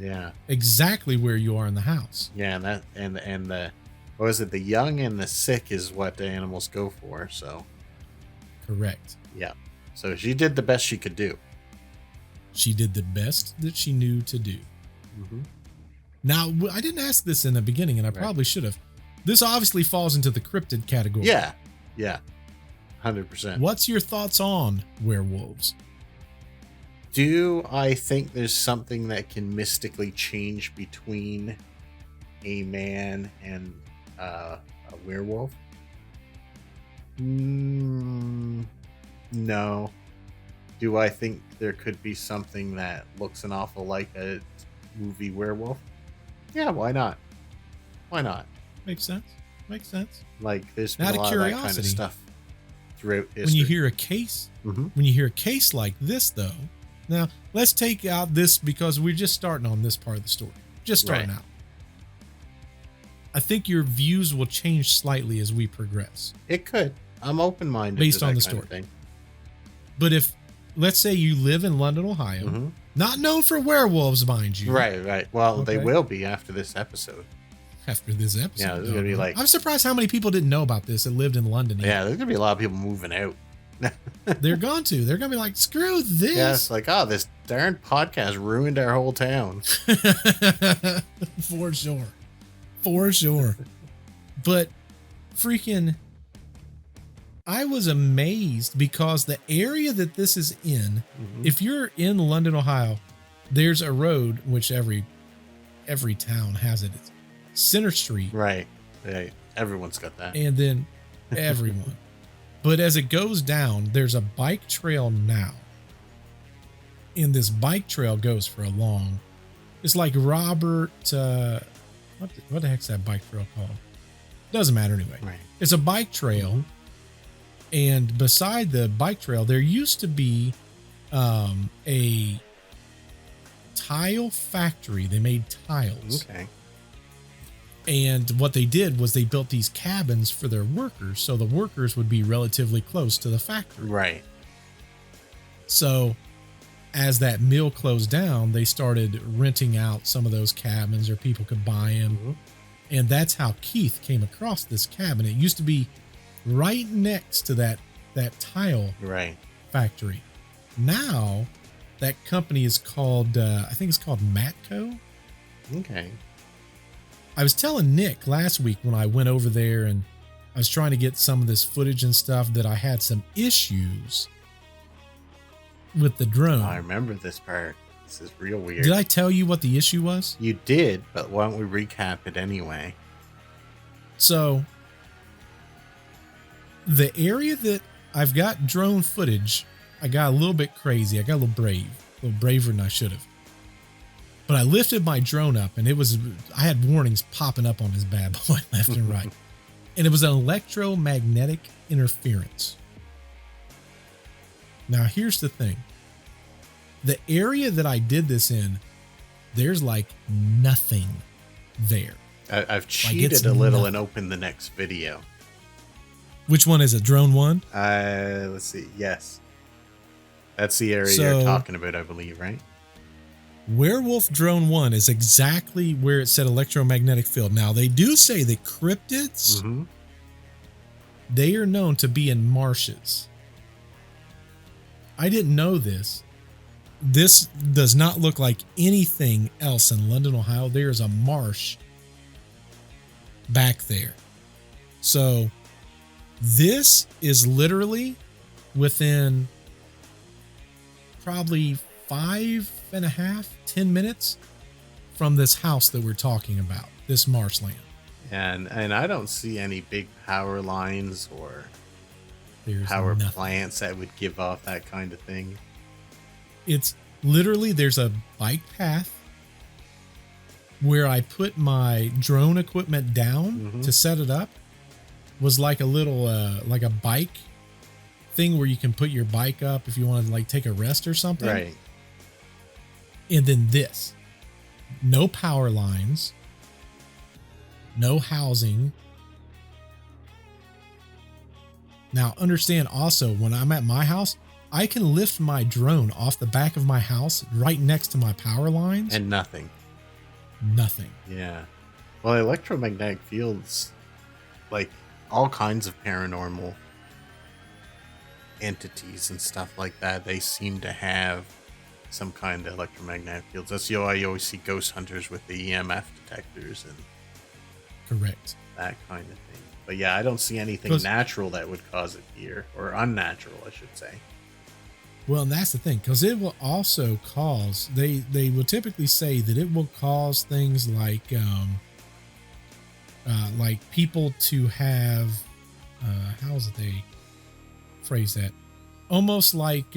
exactly where you are in the house. Yeah, and the what was it? The young and the sick is what the animals go for. So correct. Yeah. So she did the best she could do. She did the best that she knew to do. Mm-hmm. Now, I didn't ask this in the beginning, and I probably should have. This obviously falls into the cryptid category. Yeah. 100%. What's your thoughts on werewolves? Do I think there's something that can mystically change between a man and a werewolf? No. Do I think there could be something that looks an awful like a movie werewolf? Yeah, why not? Why not? Makes sense. Like, there's been Out a of lot of that curiosity, kind of stuff throughout history. when you hear a case like this, though, now let's take out this because we're just starting on this part of the story. Just starting out. I think your views will change slightly as we progress. It could. I'm open-minded based to on that the kind story. of thing. But if, let's say you live in London, Ohio, not known for werewolves, mind you. Right. Well, they Okay. will be after this episode. After this episode. Yeah, there's gonna be like. I'm surprised how many people didn't know about this that lived in London. Yeah, there's gonna be a lot of people moving out. They're going to. They're going to be like, screw this. Yeah, it's like, this darn podcast ruined our whole town. For sure. But freaking, I was amazed because the area that this is in, if you're in London, Ohio, there's a road, which every town has it. It's Center Street. Right. Everyone's got that. And then everyone. But as it goes down, there's a bike trail now. And this bike trail goes for a long. It's like Robert. What the heck's that bike trail called? Doesn't matter anyway. Right. It's a bike trail. And beside the bike trail, there used to be a tile factory. They made tiles. Okay. And what they did was they built these cabins for their workers, so the workers would be relatively close to the factory. Right. So as that mill closed down, they started renting out some of those cabins, or people could buy them. And that's how Keith came across this cabin. It used to be right next to that tile factory. Now that company is called, I think it's called Matco. Okay. I was telling Nick last week when I went over there and I was trying to get some of this footage and stuff that I had some issues with the drone. I remember this part. This is real weird. Did I tell you what the issue was? You did, but why don't we recap it anyway? So the area that I've got drone footage, I got a little bit crazy. I got a little braver than I should have. But I lifted my drone up and I had warnings popping up on this bad boy left and right. And it was an electromagnetic interference. Now, here's the thing. The area that I did this in, there's like nothing there. I've cheated a little and opened the next video. Which one is it? Drone 1? Let's see. Yes. That's the area you're talking about, I believe, right? Werewolf Drone 1 is exactly where it said electromagnetic field. Now, they do say that cryptids, they are known to be in marshes. I didn't know this. This does not look like anything else in London, Ohio. There is a marsh back there. So this is literally within probably 5.5-10 minutes from this house that we're talking about, this marshland. And I don't see any big power lines or There's power nothing. plants that would give off that kind of thing. It's literally, there's a bike path where I put my drone equipment down to set it up. Was like a little like a bike thing where you can put your bike up if you want to like take a rest or something. Right. And then this, no power lines, no housing. Now understand also, when I'm at my house, I can lift my drone off the back of my house right next to my power lines. And nothing. Nothing. Yeah. Well, electromagnetic fields, like all kinds of paranormal entities and stuff like that, they seem to have some kind of electromagnetic fields. That's why you always see ghost hunters with the EMF detectors and Correct. that kind of thing. But yeah, I don't see anything natural that would cause it here, or unnatural, I should say. Well, and that's the thing, because it will also cause, they will typically say that it will cause things like people to have, how is it they phrase that? Almost like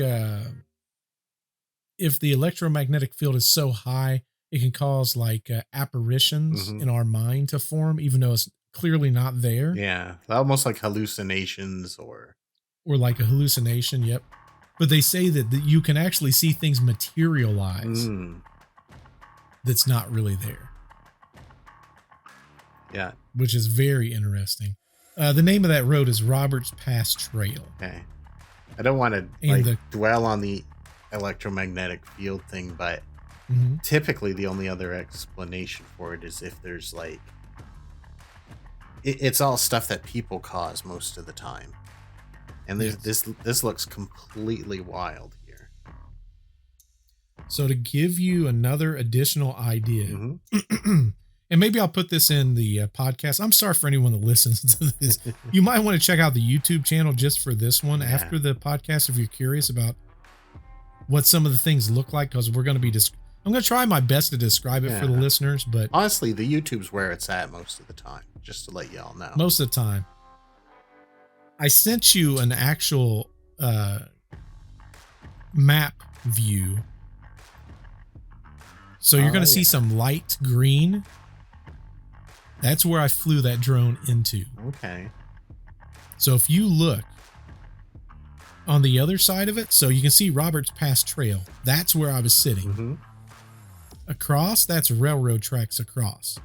if the electromagnetic field is so high, it can cause like apparitions in our mind to form, even though it's clearly not there. Yeah, almost like hallucinations or like a hallucination. Yep. But they say that you can actually see things materialize that's not really there. Yeah. Which is very interesting. The name of that road is Roberts Pass Trail. Okay. I don't want to dwell on the electromagnetic field thing, but typically the only other explanation for it is if there's like, it's all stuff that people cause most of the time. And there's this looks completely wild here. So to give you another additional idea, and maybe I'll put this in the podcast. I'm sorry for anyone that listens to this. You might want to check out the YouTube channel just for this one after the podcast if you're curious about what some of the things look like, because we're going to be I'm going to try my best to describe it for the listeners, but honestly, the YouTube's where it's at most of the time, just to let y'all know. Most of the time. I sent you an actual map view. So you're going to see some light green. That's where I flew that drone into. Okay. So if you look on the other side of it, so you can see Roberts Pass Trail. That's where I was sitting. Across, that's railroad tracks across.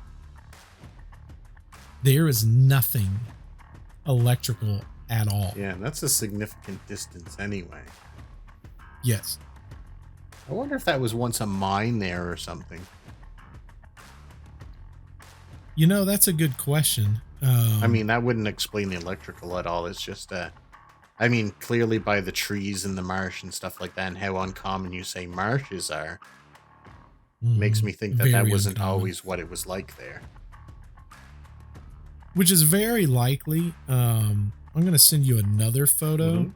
There is nothing electrical at all. Yeah, that's a significant distance anyway. Yes. I wonder if that was once a mine there or something. You know, that's a good question. I mean, that wouldn't explain the electrical at all. It's just, I mean, clearly by the trees in the marsh and stuff like that and how uncommon you say marshes are, makes me think that that wasn't always what it was like there. Which is very likely. I'm going to send you another photo.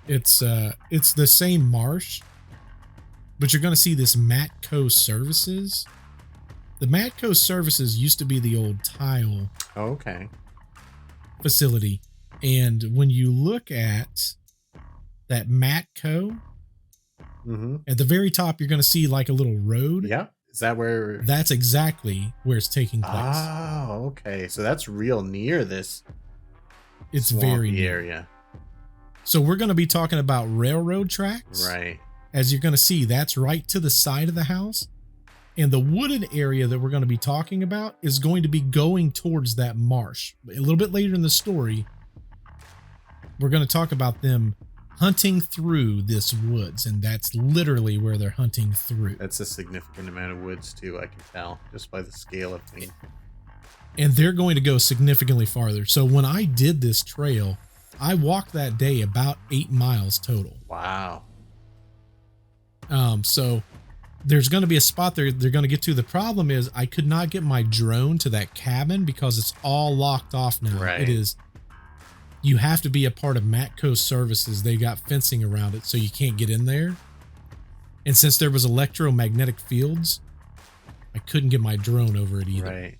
It's the same marsh, but you're going to see this Matco Services. The Matco Services used to be the old tile facility. And when you look at that Matco, at the very top, you're going to see like a little road. Yeah. Is that where? That's exactly where it's taking place. Oh, okay. So that's real near this. It's very near. Area. So we're going to be talking about railroad tracks. Right. As you're going to see, that's right to the side of the house. And the wooded area that we're going to be talking about is going to be going towards that marsh. A little bit later in the story, we're going to talk about them hunting through this woods. And that's literally where they're hunting through. That's a significant amount of woods too, I can tell, just by the scale of things. And they're going to go significantly farther. So when I did this trail, I walked that day about 8 miles total. Wow. So there's going to be a spot there they're going to get to. The problem is I could not get my drone to that cabin because it's all locked off now. Right. It is. You have to be a part of Matco Services. They got fencing around it, so you can't get in there. And since there was electromagnetic fields, I couldn't get my drone over it either. Right.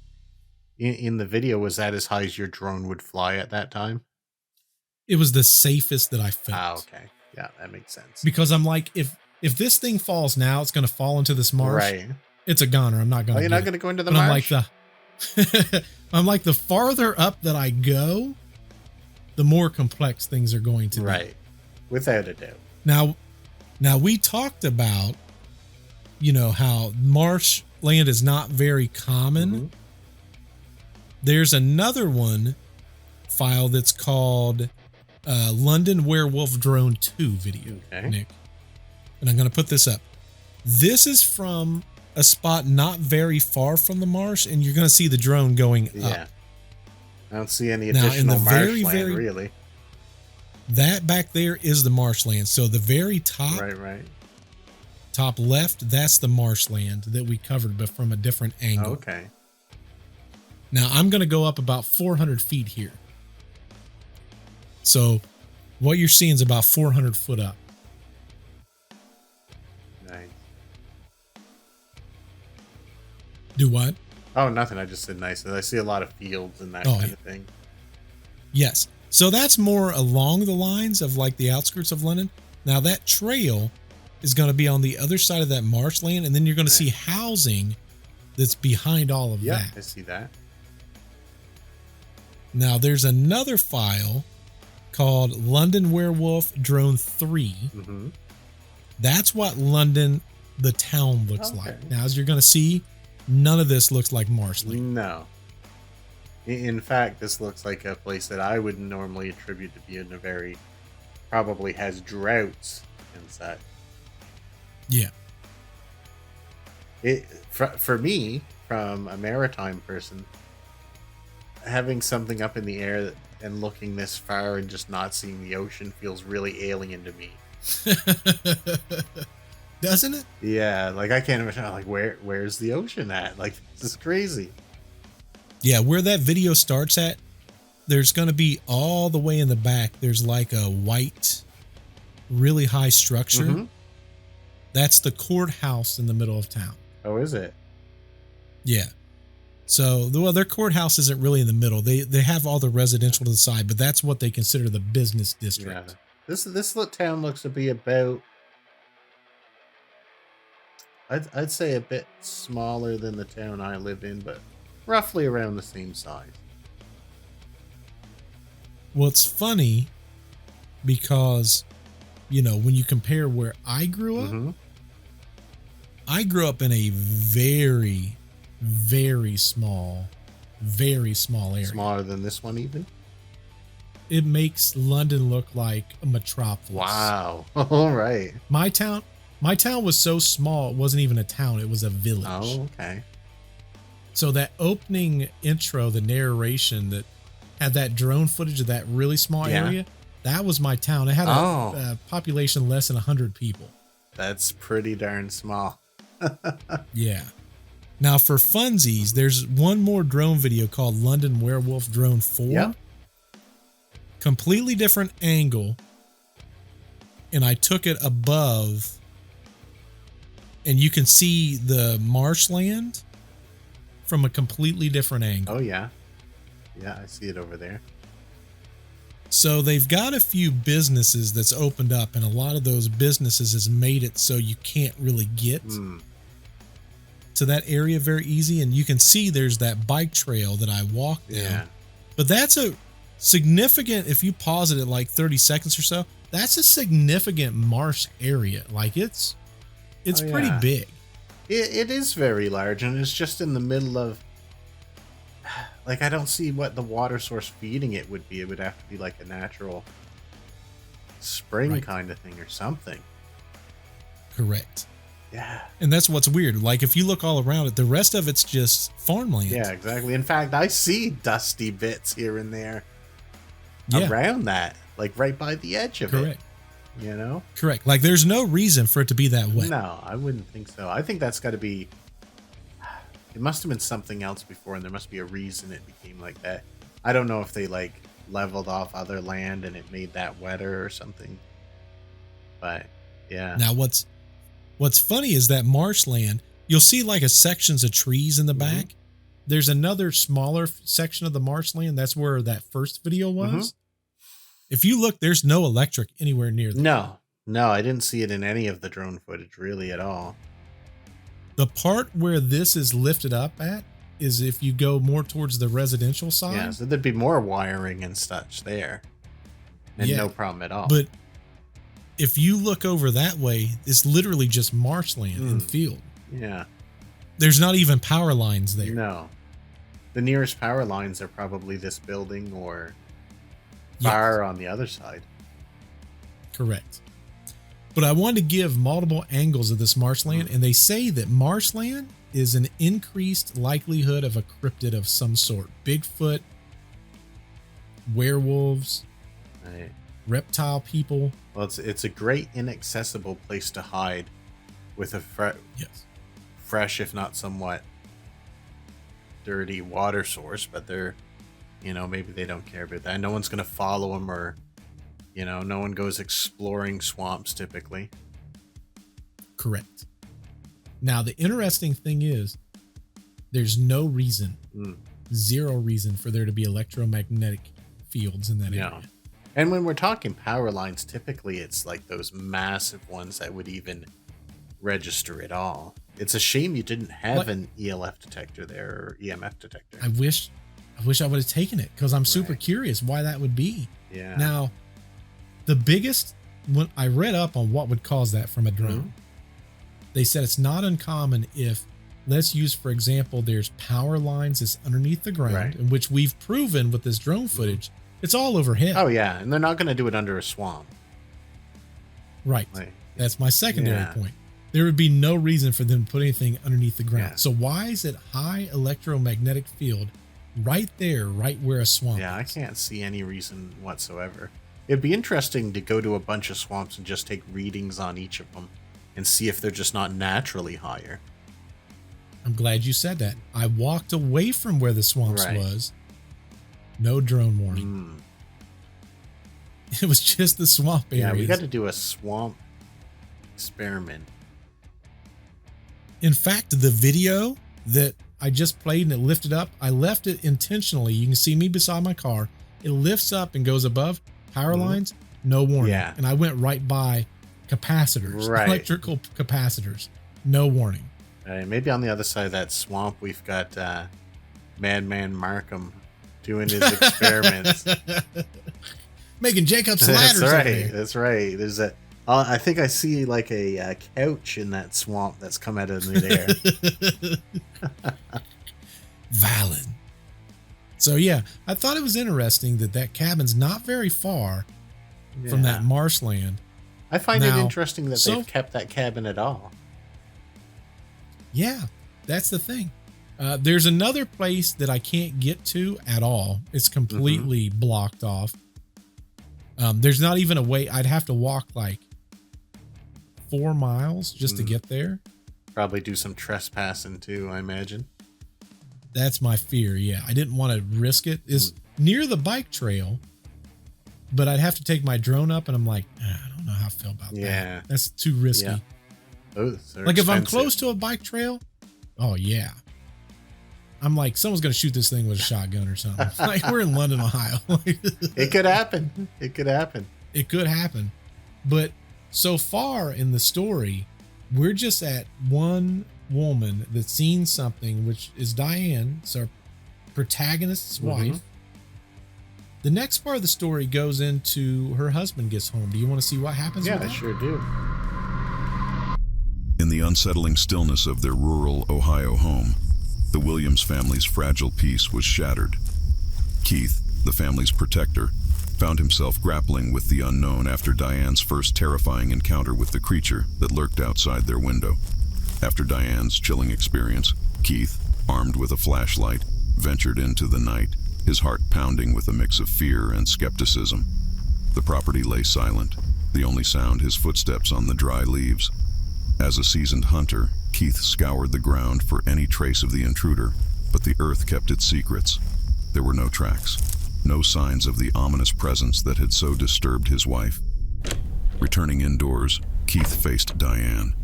In the video, was that as high as your drone would fly at that time? It was the safest that I felt. Ah, okay. Yeah, that makes sense. Because I'm like, if this thing falls now, it's going to fall into this marsh. Right. It's a goner. I'm not going to. You're not going to go into the marsh. marsh? I'm like the farther up that I go, the more complex things are going to be. Right. Without a doubt. Now we talked about, how marsh land is not very common. There's another file that's called London Werewolf Drone 2 video, Nick. And I'm going to put this up. This is from a spot not very far from the marsh, and you're going to see the drone going up. I don't see any additional marshland, really. That back there is the marshland. So the very top, top left, that's the marshland that we covered, but from a different angle. Okay. Now I'm going to go up about 400 feet here. So what you're seeing is about 400 foot up. Nice. Do what? Oh, nothing. I just said nice. I see a lot of fields and that kind of thing. Yes. So that's more along the lines of like the outskirts of London. Now that trail is going to be on the other side of that marshland, and then you're going to see housing that's behind all of that. Yeah, I see that. Now there's another file called London Werewolf Drone 3. That's what London, the town, looks like. Now, as you're going to see, none of this looks like marshland. No. In fact, this looks like a place that I would normally attribute to being a very, probably has droughts and such. Yeah. For me, from a maritime person, having something up in the air and looking this far and just not seeing the ocean feels really alien to me. Doesn't it? Yeah, like I can't imagine, like where's the ocean at? Like, this is crazy. Yeah, where that video starts at, there's going to be all the way in the back. There's like a white, really high structure. That's the courthouse in the middle of town. Oh, is it? Yeah. So, well, their courthouse isn't really in the middle. They have all the residential to the side, but that's what they consider the business district. Yeah. This little town looks to be about, I'd say a bit smaller than the town I live in, but roughly around the same size. Well, it's funny because, you know, when you compare where I grew up, I grew up in a very, very small area. Smaller than this one even? It makes London look like a metropolis. Wow. All right. My town was so small, it wasn't even a town. It was a village. Oh, okay. So that opening intro, the narration that had that drone footage of that really small area, that was my town. It had a population less than 100 people. That's pretty darn small. Yeah. Now for funsies, there's one more drone video called London Werewolf Drone 4. Yep. Completely different angle. And I took it above, and you can see the marshland from a completely different angle. Oh, yeah. Yeah, I see it over there. So they've got a few businesses that's opened up, and a lot of those businesses has made it so you can't really get to that area very easy. And you can see there's that bike trail that I walked down. Yeah. But that's a significant, if you pause it at like 30 seconds or so, that's a significant marsh area. Like it's pretty big. It is very large, and it's just in the middle of, like, I don't see what the water source feeding it would be. It would have to be like a natural spring kind of thing or something. Correct. Yeah. And that's what's weird. Like, if you look all around it, the rest of it's just farmland. Yeah, exactly. In fact, I see dusty bits here and there around that, like right by the edge of it. You know? Correct. Like, there's no reason for it to be that wet. No, I wouldn't think so. I think that's got to be, it must have been something else before, and there must be a reason it became like that. I don't know if they like leveled off other land and it made that wetter or something. But yeah. Now what's funny is that marshland, you'll see like a sections of trees in the back. There's another smaller section of the marshland. That's where that first video was. If you look, there's no electric anywhere near there. No, I didn't see it in any of the drone footage really at all. The part where this is lifted up at is if you go more towards the residential side. Yeah, so there'd be more wiring and such there. And no problem at all. But if you look over that way, it's literally just marshland and field. Yeah. There's not even power lines there. No. The nearest power lines are probably this building or far on the other side. Correct. But I wanted to give multiple angles of this marshland, and they say that marshland is an increased likelihood of a cryptid of some sort. Bigfoot, werewolves, Right. reptile people. Well, it's a great inaccessible place to hide with a Yes. fresh, if not somewhat dirty water source, but they're, maybe they don't care about that. No one's going to follow them, or, no one goes exploring swamps typically. Correct. Now, the interesting thing is there's no reason, zero reason for there to be electromagnetic fields in that area. And when we're talking power lines, typically it's like those massive ones that would even register at all. It's a shame you didn't have an ELF detector there, or EMF detector. I wish I would have taken it, because I'm super curious why that would be. Yeah. Now, the biggest, when I read up on what would cause that from a drone, they said it's not uncommon if, let's use, for example, there's power lines that's underneath the ground, in which we've proven with this drone footage, it's all overhead. Oh, yeah. And they're not going to do it under a swamp. Right. Like, that's my secondary point. There would be no reason for them to put anything underneath the ground. Yeah. So why is it high electromagnetic field right there, right where a swamp is? I can't see any reason whatsoever. It'd be interesting to go to a bunch of swamps and just take readings on each of them and see if they're just not naturally higher. I'm glad you said that. I walked away from where the swamps was. No drone warning. It was just the swamp area. Yeah, we got to do a swamp experiment. In fact, the video that I just played and it lifted up, I left it intentionally. You can see me beside my car. It lifts up and goes above power lines, no warning. Yeah. And I went right by capacitors, electrical capacitors, no warning. Maybe on the other side of that swamp, we've got Madman Markham doing his experiments. Making Jacob's ladders. That's right. That's right. There's I think I see like a couch in that swamp that's come out of midair. Valid. So yeah, I thought it was interesting that cabin's not very far from that marshland. I find it interesting that they've kept that cabin at all. Yeah, that's the thing. There's another place that I can't get to at all. It's completely blocked off. There's not even a way. I'd have to walk like 4 miles just to get there. Probably do some trespassing too, I imagine. That's my fear. Yeah, I didn't want to risk it. It's near the bike trail, but I'd have to take my drone up, and I'm like, I don't know how I feel about that. That's too risky. Yeah. Like if I'm close to a bike trail, oh yeah. I'm like, someone's going to shoot this thing with a shotgun or something. Like we're in London, Ohio. It could happen. It could happen. It could happen. But so far in the story, we're just at one woman that's seen something, which is Diane. It's our protagonist's wife. The next part of the story goes into her husband gets home. Do you want to see what happens? Yeah, I sure do. In the unsettling stillness of their rural Ohio home, the Williams family's fragile peace was shattered. Keith, the family's protector, found himself grappling with the unknown after Diane's first terrifying encounter with the creature that lurked outside their window. After Diane's chilling experience, Keith, armed with a flashlight, ventured into the night, his heart pounding with a mix of fear and skepticism. The property lay silent, the only sound his footsteps on the dry leaves. As a seasoned hunter, Keith scoured the ground for any trace of the intruder, but the earth kept its secrets. There were no tracks, no signs of the ominous presence that had so disturbed his wife. Returning indoors, Keith faced Diane,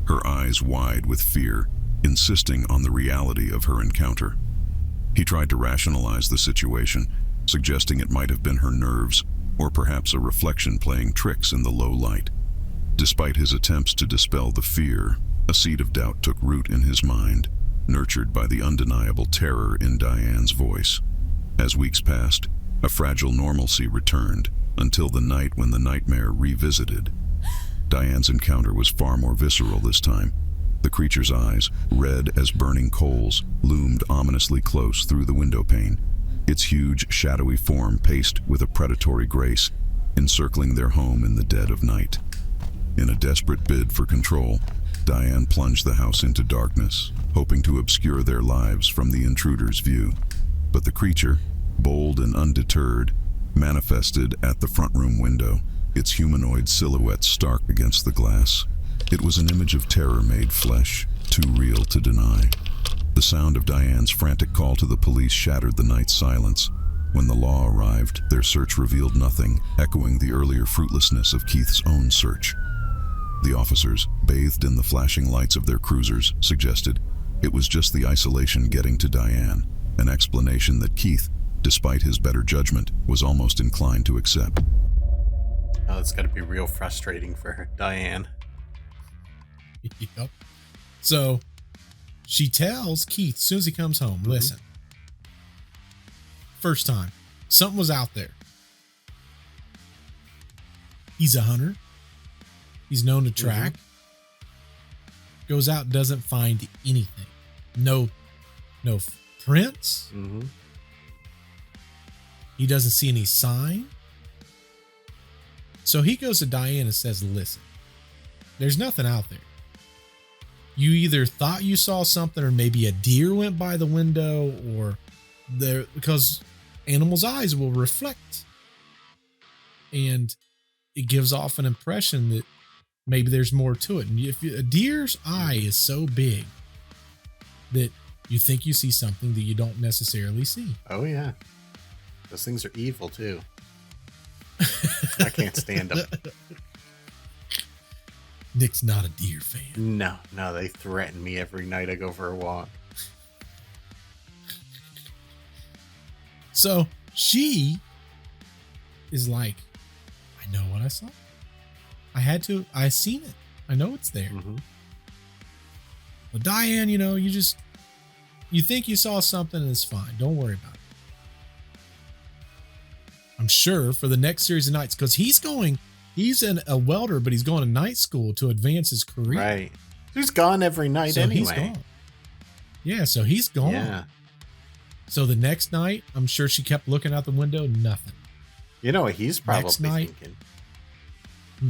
her eyes wide with fear, insisting on the reality of her encounter. He tried to rationalize the situation, suggesting it might have been her nerves, or perhaps a reflection playing tricks in the low light. Despite his attempts to dispel the fear, a seed of doubt took root in his mind, nurtured by the undeniable terror in Diane's voice. As weeks passed, a fragile normalcy returned, until the night when the nightmare revisited. Diane's encounter was far more visceral this time. The creature's eyes, red as burning coals, loomed ominously close through the window pane. its huge, shadowy form paced with a predatory grace, encircling their home in the dead of night. In a desperate bid for control, Diane plunged the house into darkness, hoping to obscure their lives from the intruder's view. But the creature, bold and undeterred, manifested at the front room window, its humanoid silhouette stark against the glass. It was an image of terror made flesh, too real to deny. The sound of Diane's frantic call to the police shattered the night's silence. When the law arrived, their search revealed nothing, echoing the earlier fruitlessness of Keith's own search. The officers, bathed in the flashing lights of their cruisers, suggested it was just the isolation getting to Diane, an explanation that Keith, despite his better judgment, was almost inclined to accept. Oh, it's got to be real frustrating for her, Diane. Yep. So she tells Keith as soon as he comes home, listen, first time, something was out there. He's a hunter. He's known to track. Goes out, doesn't find anything. No prints. He doesn't see any sign. So he goes to Diane and says, listen, there's nothing out there. You either thought you saw something, or maybe a deer went by the window, or because animals' eyes will reflect. And it gives off an impression that maybe there's more to it. And if a deer's eye is so big that you think you see something that you don't necessarily see. Oh, yeah. Those things are evil, too. I can't stand them. Nick's not a deer fan. No, they threaten me every night I go for a walk. So she is like, I know what I saw. I seen it. I know it's there. But Diane, you think you saw something and it's fine. Don't worry about it. I'm sure for the next series of nights, because he's a welder, but he's going to night school to advance his career. Right. He's gone every night anyway. He's gone. Yeah, so he's gone. Yeah. So the next night, I'm sure she kept looking out the window, nothing. You know what he's probably thinking?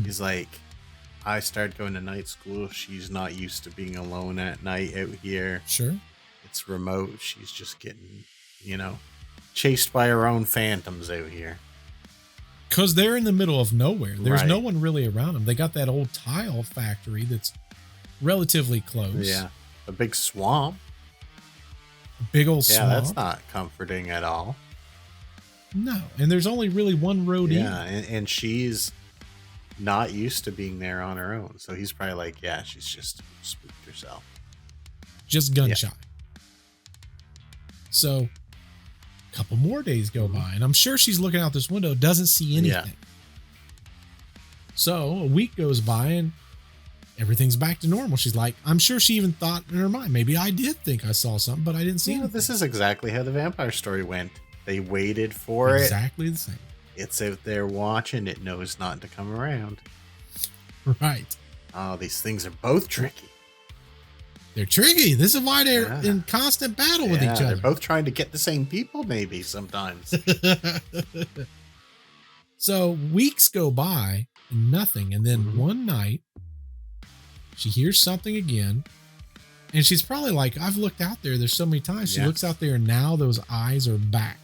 He's like, I started going to night school. She's not used to being alone at night out here. Sure. It's remote. She's just getting, chased by her own phantoms out here. Because they're in the middle of nowhere. There's no one really around them. They got that old tile factory that's relatively close. Yeah. A big swamp. A big old swamp. Yeah, that's not comforting at all. No. And there's only really one road in. Yeah, and she's not used to being there on her own. So he's probably like, yeah, she's just spooked herself. Just gun shy. So a couple more days go by, and I'm sure she's looking out this window, doesn't see anything. Yeah. So a week goes by and everything's back to normal. She's like, I'm sure she even thought in her mind, maybe I did think I saw something, but I didn't see anything. This is exactly how the vampire story went. They waited for it. Exactly the same. It's out there watching. It knows not to come around. Right. Oh, these things are both tricky. They're tricky. This is why they're in constant battle with each other. They're both trying to get the same people, maybe sometimes. So weeks go by and nothing. And then one night she hears something again. And she's probably like, I've looked out there. There's so many times. She looks out there and now those eyes are back.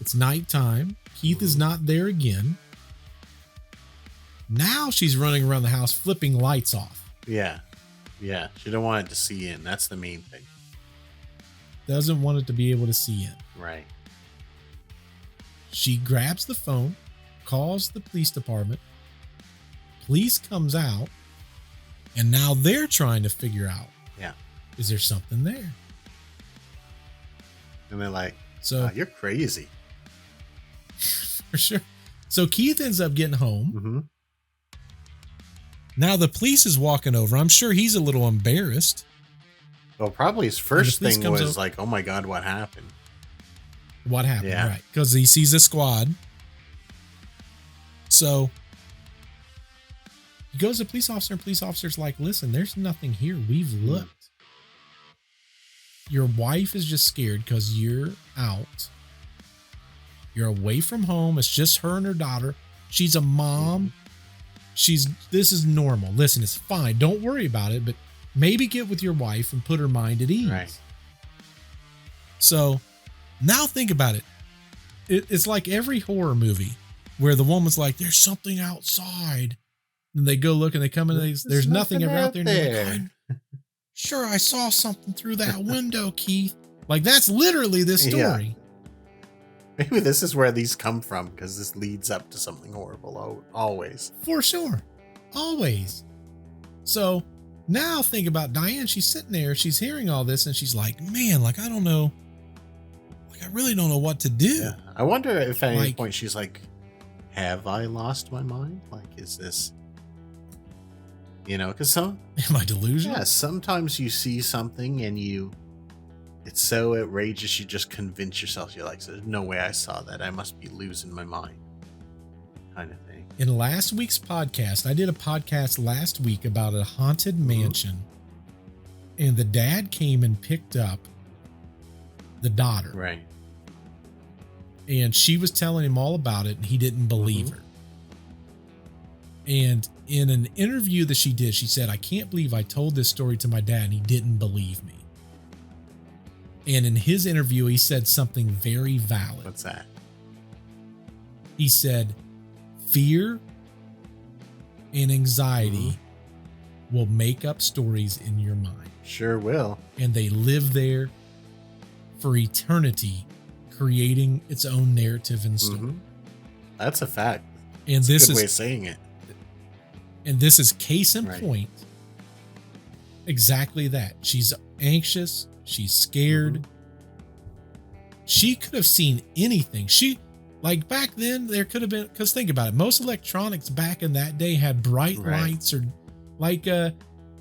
It's nighttime. Keith is not there again. Now she's running around the house flipping lights off. Yeah. Yeah. She don't want it to see in. That's the main thing. Doesn't want it to be able to see in. Right. She grabs the phone, calls the police department. Police comes out, and now they're trying to figure out, is there something there? And they're like, so you're crazy. For sure. So Keith ends up getting home. Now the police is walking over. I'm sure he's a little embarrassed. Well, probably his first thing was like, oh my God, what happened? What happened? Yeah. Right. Because he sees a squad. So he goes to police officer, and police officer's like, listen, there's nothing here. We've looked. your wife is just scared because you're out. You're away from home. It's just her and her daughter. She's a mom. This is normal. Listen, it's fine. Don't worry about it, but maybe get with your wife and put her mind at ease. Right. So now think about it. It's like every horror movie where the woman's like, there's something outside. And they go look and they come in and there's nothing ever out there. And they're like, sure, I saw something through that window, Keith. Like, that's literally this story. Yeah. Maybe this is where these come from, because this leads up to something horrible, always. For sure. Always. So now think about Diane. She's sitting there. She's hearing all this and she's like, man, like, I don't know. Like, I really don't know what to do. Yeah. I wonder if at any point she's like, have I lost my mind? Like, is this... because am I delusional? Yeah, sometimes you see something and it's so outrageous, you just convince yourself, you're like, there's no way I saw that. I must be losing my mind. Kind of thing. In last week's podcast, I did a podcast last week about a haunted mansion. And the dad came and picked up the daughter. Right. And she was telling him all about it and he didn't believe her. And in an interview that she did, she said, I can't believe I told this story to my dad and he didn't believe me. And in his interview, he said something very valid. What's that? He said, fear and anxiety will make up stories in your mind. Sure will. And they live there for eternity, creating its own narrative and story. That's a fact. And That's a good way of saying it. And this is case in point. Exactly that. She's anxious. She's scared. She could have seen anything. Like back then, there could have been, because think about it. Most electronics back in that day had bright lights, or like, the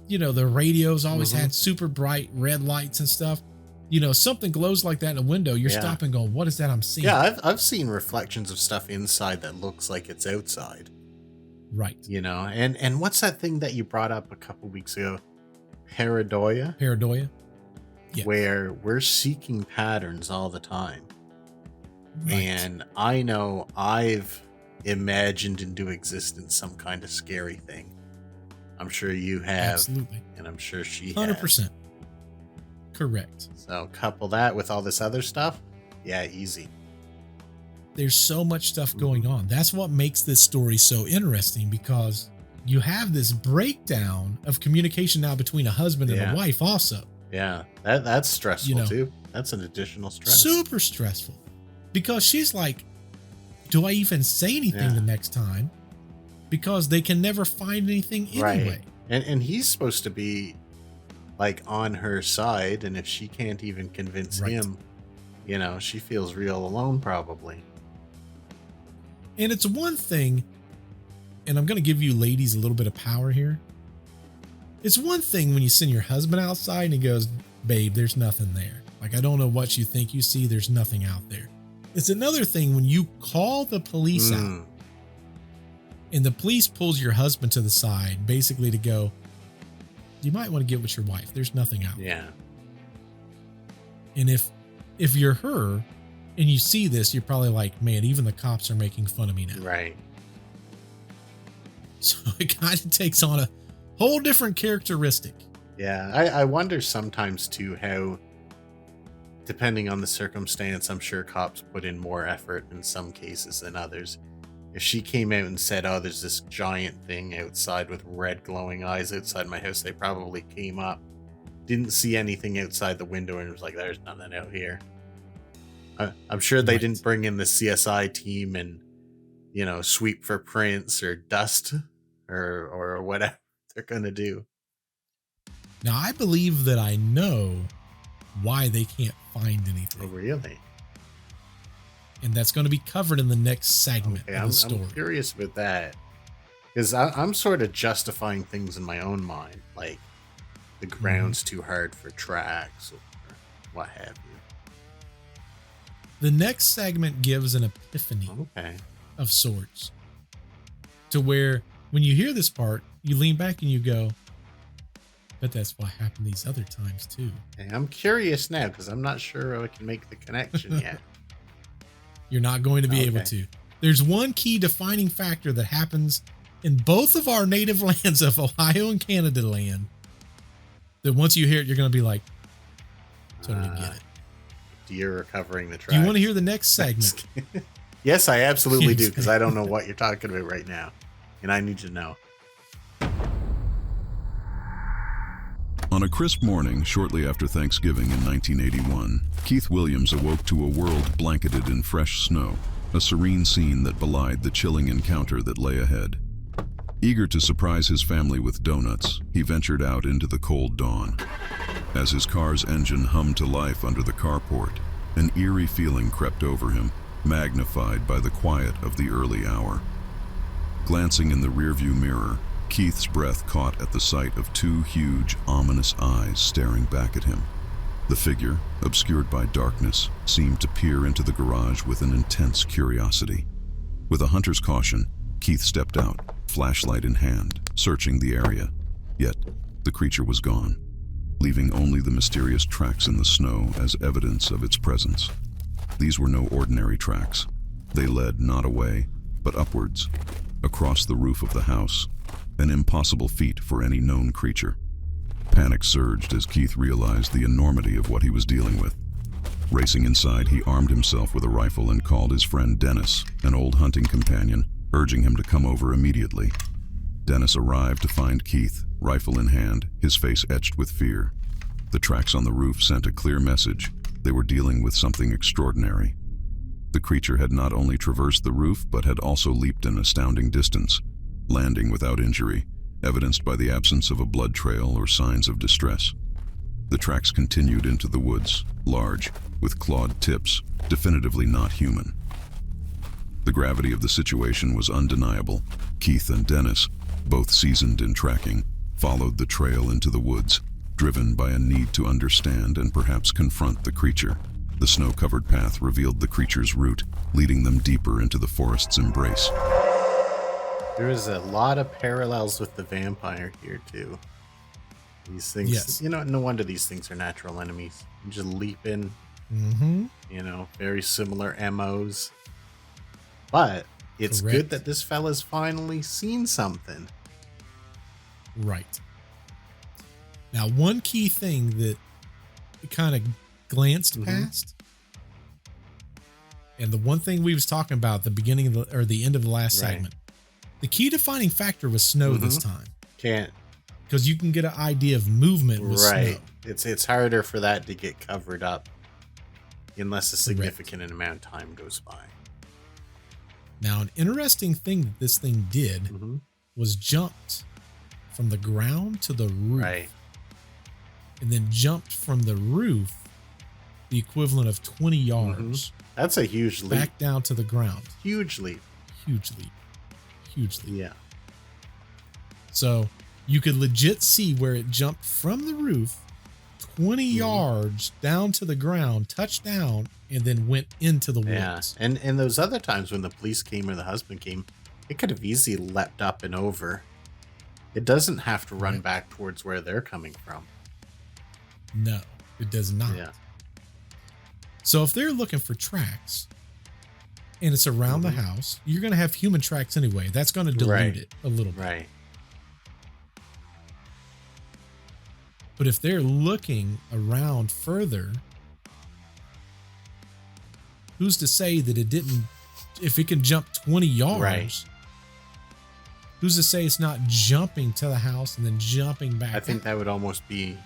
radios always had super bright red lights and stuff. Something glows like that in a window. You're stopping going, what is that I'm seeing? Yeah, I've seen reflections of stuff inside that looks like it's outside. Right. And what's that thing that you brought up a couple weeks ago? Pareidoia? Yes. Where we're seeking patterns all the time. Right. And I know I've imagined into existence some kind of scary thing. I'm sure you have. Absolutely. And I'm sure she 100%. has. Correct. So couple that with all this other stuff. Yeah, easy. There's so much stuff going on. That's what makes this story so interesting, because you have this breakdown of communication now between a husband and a wife also. Yeah, that's stressful too. That's an additional stress. Super stressful. Because she's like, do I even say anything the next time? Because they can never find anything anyway. Right. And he's supposed to be like on her side, and if she can't even convince him, she feels real alone probably. And it's one thing, and I'm going to give you ladies a little bit of power here. It's one thing when you send your husband outside and he goes, babe, there's nothing there. Like, I don't know what you think you see. There's nothing out there. It's another thing when you call the police out and the police pulls your husband to the side, basically to go, you might want to get with your wife. There's nothing out there. Yeah. And if you're her and you see this, you're probably like, man, even the cops are making fun of me now. Right. So it kind of takes on a whole different characteristic. Yeah. I wonder sometimes too how, depending on the circumstance, I'm sure cops put in more effort in some cases than others. If she came out and said, oh, there's this giant thing outside with red glowing eyes outside my house, they probably came up, didn't see anything outside the window, and was like, there's nothing out here. I'm sure they didn't bring in the CSI team and, sweep for prints or dust or whatever they're going to do. Now, I believe that I know why they can't find anything. Oh, really? And that's going to be covered in the next segment of the story. I'm curious about that. Because I'm sort of justifying things in my own mind. Like, the ground's too hard for tracks or what have you. The next segment gives an epiphany of sorts. To where, when you hear this part, you lean back and you go, Bet that's what happened these other times too. Hey, I'm curious now because I'm not sure I can make the connection yet. You're not going to be able to. There's one key defining factor that happens in both of our native lands of Ohio and Canada land that once you hear it, you're going to be like, totally get it. Deer recovering the tracks. Do you want to hear the next segment? Yes, I absolutely do, because I don't know what you're talking about right now. And I need to know. On a crisp morning shortly after Thanksgiving in 1981, Keith Williams awoke to a world blanketed in fresh snow, a serene scene that belied the chilling encounter that lay ahead. Eager to surprise his family with donuts, he ventured out into the cold dawn. As his car's engine hummed to life under the carport, an eerie feeling crept over him, magnified by the quiet of the early hour. Glancing in the rearview mirror, Keith's breath caught at the sight of two huge, ominous eyes staring back at him. The figure, obscured by darkness, seemed to peer into the garage with an intense curiosity. With a hunter's caution, Keith stepped out, flashlight in hand, searching the area. Yet, the creature was gone, leaving only the mysterious tracks in the snow as evidence of its presence. These were no ordinary tracks. They led not away, but upwards, across the roof of the house, an impossible feat for any known creature. Panic surged as Keith realized the enormity of what he was dealing with. Racing inside, he armed himself with a rifle and called his friend Dennis, an old hunting companion, urging him to come over immediately. Dennis arrived to find Keith, rifle in hand, his face etched with fear. The tracks on the roof sent a clear message. They were dealing with something extraordinary. The creature had not only traversed the roof, but had also leaped an astounding distance, landing without injury, evidenced by the absence of a blood trail or signs of distress. The tracks continued into the woods, large, with clawed tips, definitively not human. The gravity of the situation was undeniable. Keith and Dennis, both seasoned in tracking, followed the trail into the woods, driven by a need to understand and perhaps confront the creature. The snow-covered path revealed the creature's route, leading them deeper into the forest's embrace. There is a lot of parallels with the vampire here, too. These things, yes. No wonder these things are natural enemies. You just leap in, very similar MOs. But it's Correct. good that this fella's finally seen something. Right. Now, one key thing that kind of glanced past, and the one thing we was talking about at the beginning of the end of the last segment, the key defining factor was snow this time. Can't. Because you can get an idea of movement with snow. It's harder for that to get covered up unless a significant amount of time goes by. Now, an interesting thing that this thing did was jumped from the ground to the roof. Right. And then jumped from the roof the equivalent of 20 yards. That's a huge leap. Back down to the ground. Huge leap. Huge leap. Huge leap. Yeah. So you could legit see where it jumped from the roof 20 yards down to the ground, touched down, and then went into the woods. Yeah. And those other times when the police came or the husband came, it could have easily leapt up and over. It doesn't have to run back towards where they're coming from. No, it does not. Yeah. So if they're looking for tracks and it's around the house, you're going to have human tracks anyway. That's going to dilute it a little bit. Right. But if they're looking around further, who's to say that it didn't, if it can jump 20 yards, who's to say it's not jumping to the house and then jumping back? I think that would almost be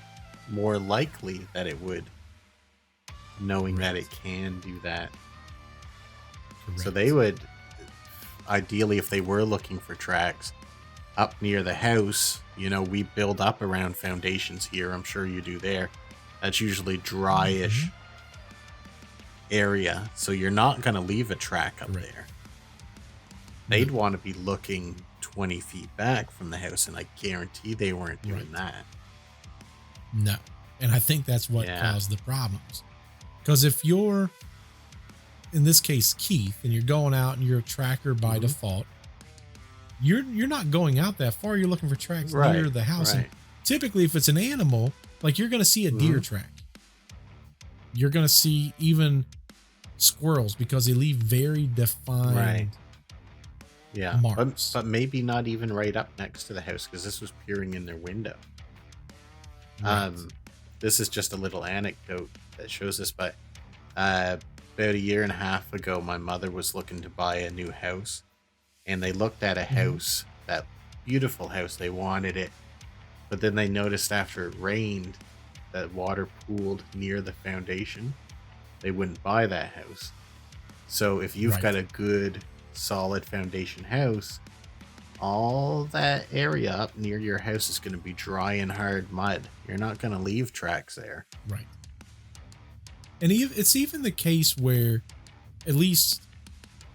more likely that it would, knowing that it can do that. Correct. So they would, ideally, if they were looking for tracks up near the house, we build up around foundations here. I'm sure you do there. That's usually dryish area. So you're not going to leave a track up there. They'd want to be looking 20 feet back from the house, and I guarantee they weren't doing that. No. And I think that's what caused the problems. Because if you're, in this case, Keith, and you're going out and you're a tracker by default, you're not going out that far. You're looking for tracks near the house. And typically if it's an animal, like you're going to see a deer track. You're going to see even squirrels because they leave very defined marks. But maybe not even right up next to the house because this was peering in their window. Right. This is just a little anecdote that shows this, but about a year and a half ago, my mother was looking to buy a new house, and they looked at a house, that beautiful house. They wanted it, but then they noticed after it rained that water pooled near the foundation. They wouldn't buy that house. So if you've got a good, solid foundation house, all that area up near your house is going to be dry and hard mud. You're not going to leave tracks there. Right. And it's even the case where, at least,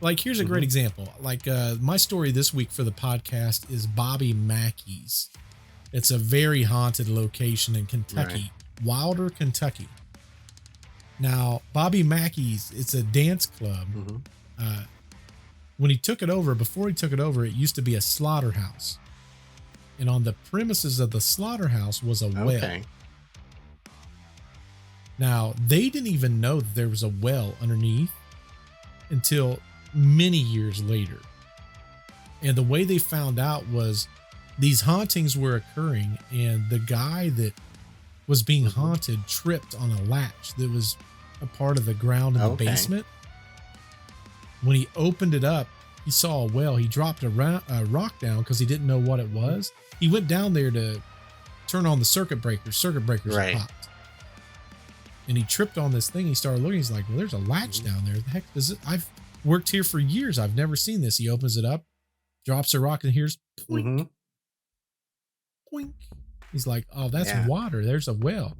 like, here's a great example. Like, my story this week for the podcast is Bobby Mackey's. It's a very haunted location in Kentucky, Wilder, Kentucky. Now, Bobby Mackey's, it's a dance club. When he took it over, before he took it over, it used to be a slaughterhouse. And on the premises of the slaughterhouse was a well. Now, they didn't even know that there was a well underneath until many years later. And the way they found out was these hauntings were occurring, and the guy that was being haunted tripped on a latch that was a part of the ground in the basement. When he opened it up, he saw a well. He dropped a rock down because he didn't know what it was. He went down there to turn on the circuit breakers. Circuit breakers popped. And he tripped on this thing. He started looking. He's like, well, there's a latch down there. The heck is it? I've worked here for years. I've never seen this. He opens it up, drops a rock, and here's poink, poink. He's like, oh, that's water. There's a well.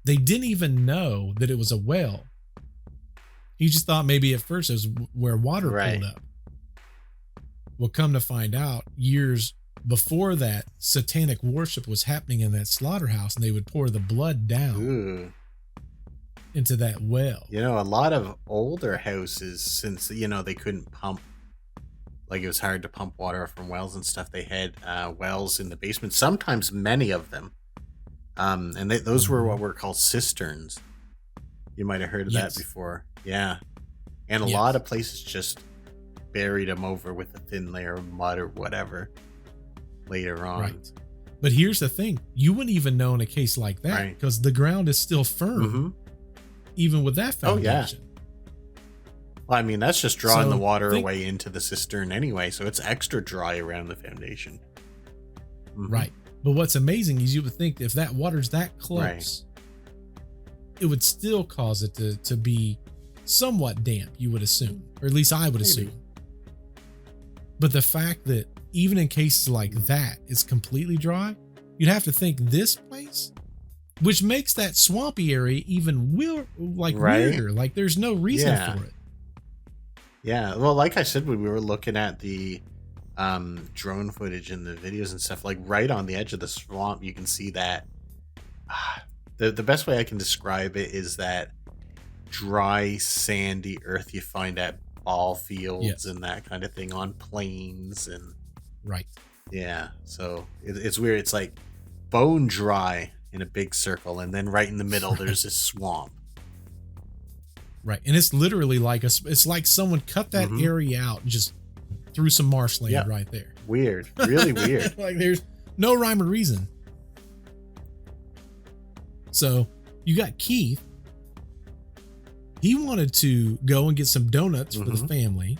They didn't even know that it was a well. He just thought maybe at first it was where water pulled up. Well, come to find out, years before that, satanic worship was happening in that slaughterhouse, and they would pour the blood down into that well. You know, a lot of older houses, since, you know, they couldn't pump, like it was hard to pump water from wells and stuff, they had wells in the basement, sometimes many of them. And those were what were called cisterns. You might have heard of that before. Yeah. And a lot of places just buried them over with a thin layer of mud or whatever later on. Right. But here's the thing. You wouldn't even know in a case like that because the ground is still firm, even with that foundation. Well, I mean, that's just drawing the water away into the cistern anyway, so it's extra dry around the foundation. Right. But what's amazing is you would think if that water's that close, it would still cause it to be somewhat damp, you would assume, or at least I would assume. But the fact that even in cases like that, it's completely dry, you'd have to think this place, which makes that swampy area even weirder. Like there's no reason for it. Yeah. Well, like I said, when we were looking at the drone footage and the videos and stuff, like right on the edge of the swamp, you can see that. The best way I can describe it is that dry, sandy earth you find at ball fields and that kind of thing on plains and so it's weird. It's like bone dry in a big circle, and then right in the middle there's this swamp. Right. And it's literally like it's like someone cut that area out and just threw some marshland right there. Weird. Really weird. Like there's no rhyme or reason. So you got Keith. He wanted to go and get some donuts for the family.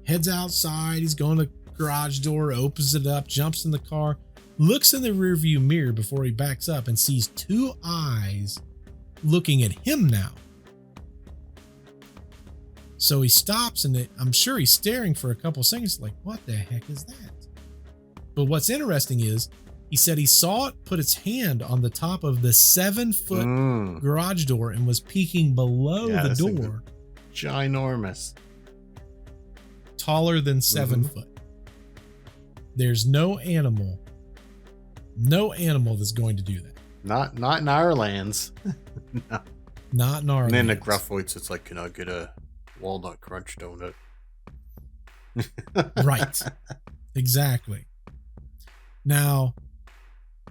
Heads outside. He's going to the garage door, opens it up, jumps in the car, looks in the rearview mirror before he backs up and sees two eyes looking at him now. So he stops, and I'm sure he's staring for a couple seconds like, what the heck is that? But what's interesting is he said he saw it put its hand on the top of the 7-foot garage door and was peeking below the door. Ginormous. Taller than 7 foot. There's no animal that's going to do that. Not in our lands. No. Not in our lands. And then the gruff voice, it's like, can I get a walnut crunch donut? Right. Exactly. Now,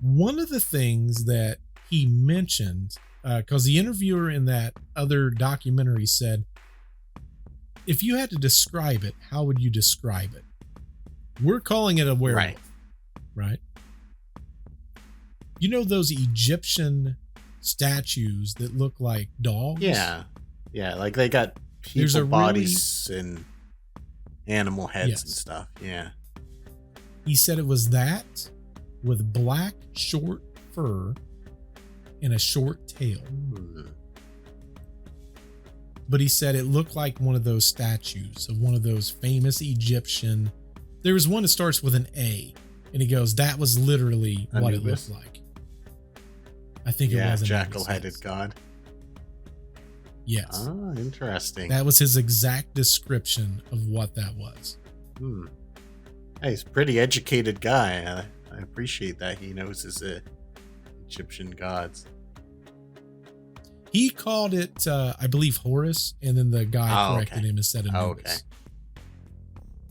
One of the things that he mentioned, because the interviewer in that other documentary said, if you had to describe it, how would you describe it? We're calling it a werewolf, right? You know those Egyptian statues that look like dogs? Yeah. Yeah, like they got people bodies and animal heads and stuff. Yeah. He said it was that with black short fur and a short tail. But he said it looked like one of those statues of one of those famous Egyptian. There was one that starts with an A, and he goes, that was literally what it looked like. I think it was a jackal-headed god. Yes. Oh, interesting. That was his exact description of what that was. Hey, he's a pretty educated guy. I appreciate that he knows his Egyptian gods. He called it, I believe, Horus, and then the guy corrected him and said Anubis. Okay.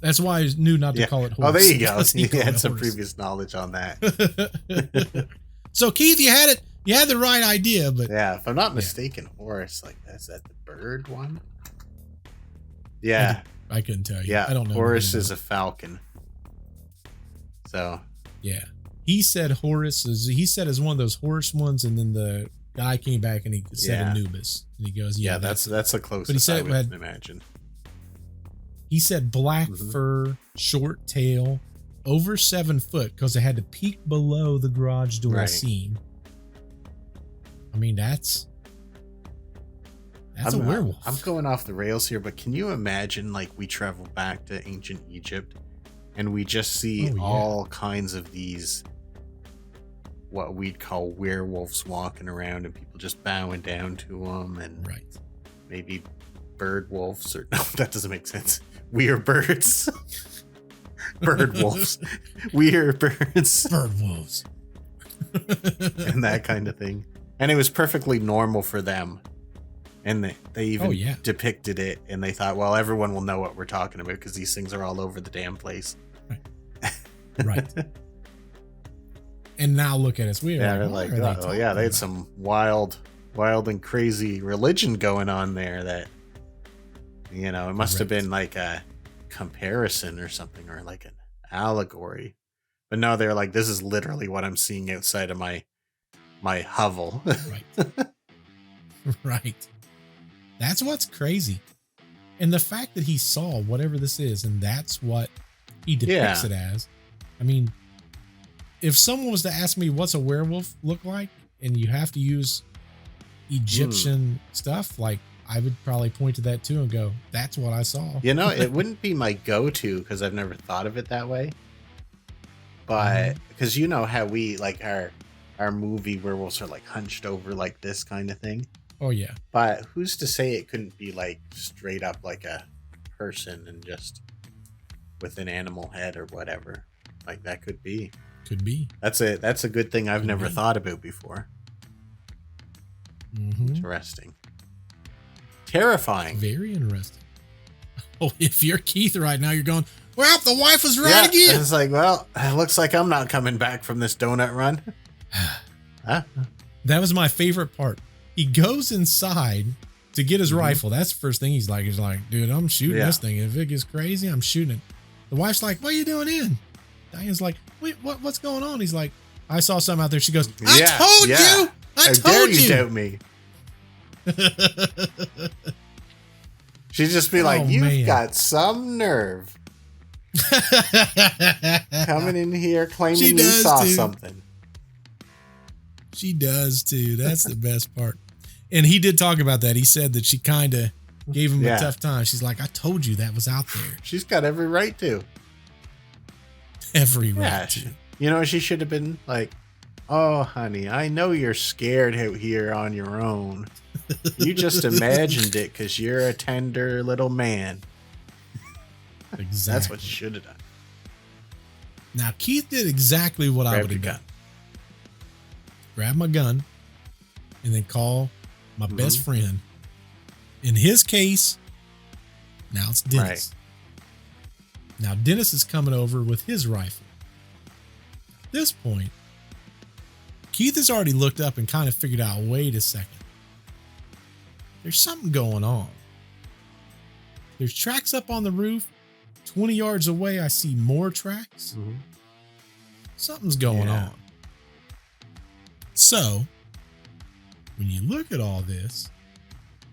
That's why I knew not to call it Horus. Oh, there you go. He had some previous knowledge on that. So, Keith, you had it. You had the right idea, but yeah, if I'm not mistaken, Horus, like is that the bird one? Yeah, I couldn't tell you. Yeah, I don't know. Horus is a falcon. So yeah, he said Horus is. He said is one of those horse ones, and then the guy came back and he said Anubis, and he goes, "Yeah, that's the closest." But he said I would imagine. He said black fur, short tail, over 7 foot because it had to peek below the garage door seam. I mean, that's a werewolf. I'm going off the rails here, but can you imagine like we travel back to ancient Egypt and we just see all kinds of these what we'd call werewolves walking around and people just bowing down to them and maybe bird wolves or no, that doesn't make sense. Weird birds. Bird wolves. Weird birds. Bird wolves. And that kind of thing. And it was perfectly normal for them. And they even depicted it. And they thought, well, everyone will know what we're talking about because these things are all over the damn place. Right. And now look at us. We are like, oh, yeah, they had some wild and crazy religion going on there that, you know, it must have been like a comparison or something or like an allegory. But no, they're like, this is literally what I'm seeing outside of my hovel. Right. That's what's crazy. And the fact that he saw whatever this is, and that's what he depicts it as. I mean, if someone was to ask me what's a werewolf look like, and you have to use Egyptian stuff, like I would probably point to that too and go, that's what I saw. You know, it wouldn't be my go-to because I've never thought of it that way. But because you know how we like our movie werewolves are like hunched over like this kind of thing. Oh yeah. But who's to say it couldn't be like straight up like a person and just with an animal head or whatever? Like that could be. Could be. That's a good thing I've never thought about before. Interesting. Terrifying. Very interesting. Oh, if you're Keith right now, you're going, well, the wife was right again. It's like, well, it looks like I'm not coming back from this donut run. Huh? That was my favorite part. He goes inside to get his rifle. That's the first thing he's like, dude, I'm shooting this thing. If it gets crazy, I'm shooting it. The wife's like, what are you doing in? Diane's like, wait, what's going on? He's like, I saw something out there. She goes, I told you. I told you. Doubt me. She'd just be like, you've got some nerve. Coming in here claiming you saw something. She does too. That's the best part. And he did talk about that. He said that she kind of gave him a tough time. She's like, I told you that was out there. She's got every right to. Every right to. You know, she should have been like, oh, honey, I know you're scared out here on your own. You just imagined it because you're a tender little man. Exactly. That's what she should have done. Now, Keith did exactly what I would have done. Grab my gun and then call my best friend. In his case, now it's Dennis. Now, Dennis is coming over with his rifle. At this point, Keith has already looked up and kind of figured out, wait a second. There's something going on. There's tracks up on the roof. 20 yards away, I see more tracks. Mm-hmm. Something's going on. So, when you look at all this,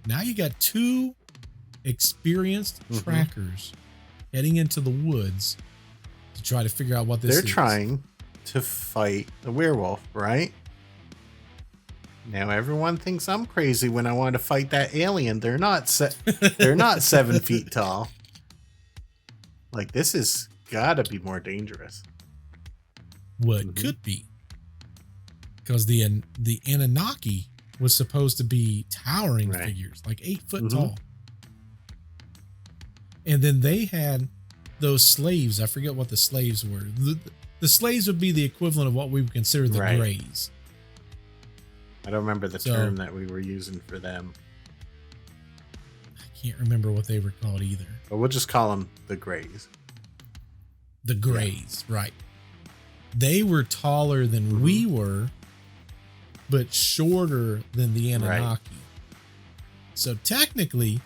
now you got two experienced trackers heading into the woods to try to figure out what this is. They're trying to fight the werewolf, right? Now everyone thinks I'm crazy when I want to fight that alien. They're not 7 feet tall. Like, this has got to be more dangerous. What could be. Because the Anunnaki was supposed to be towering figures, like 8 foot tall. And then they had those slaves. I forget what the slaves were. The slaves would be the equivalent of what we would consider the Greys. I don't remember the term that we were using for them. I can't remember what they were called either. But we'll just call them the Greys. The Greys, right. They were taller than we were, but shorter than the Anunnaki. Right. So technically,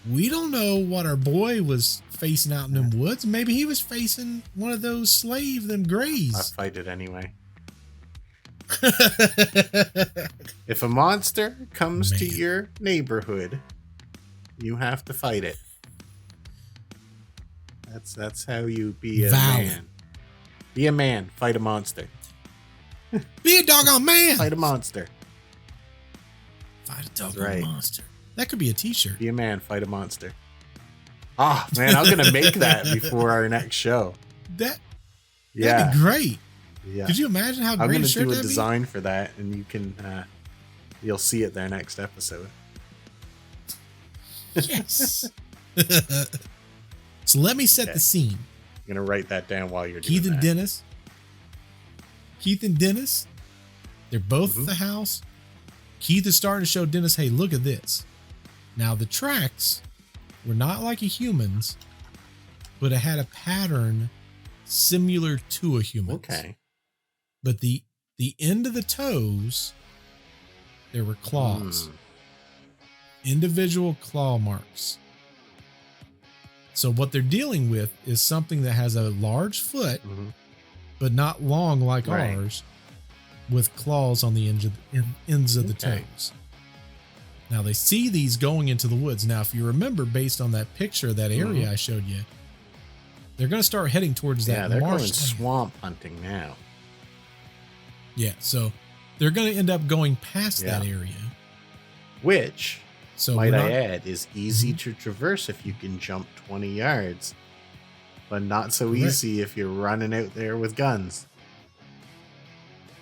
we don't know what our boy was facing out in them woods. Maybe he was facing one of those them Greys. I'll fight it anyway. If a monster comes to your neighborhood, you have to fight it. That's how you be a man. Be a man. Fight a monster. Be a doggone man. Fight a monster. Fight a doggone monster. That could be a t-shirt. Be a man. Fight a monster. Oh, man, I'm going to make that before our next show. That'd be great. Yeah. Could you imagine how great I'm going a to shirt do a that'd design for that, and you can, you'll see it there next episode. Yes. So let me set the scene. I'm going to write that down while you're Keith doing and that. Dennis. Keith and Dennis, they're both at the house. Keith is starting to show Dennis, hey, look at this. Now, the tracks were not like a human's, but it had a pattern similar to a human's. Okay. But the end of the toes, there were claws. Individual claw marks. So what they're dealing with is something that has a large foot, but not long like ours, with claws on the ends of the toes. Now they see these going into the woods. Now, if you remember, based on that picture, that area I showed you, they're going to start heading towards that they're marsh. Going swamp hunting now. Yeah, so they're going to end up going past that area. Which, so might I add, is easy to traverse if you can jump 20 yards. But not so easy if you're running out there with guns.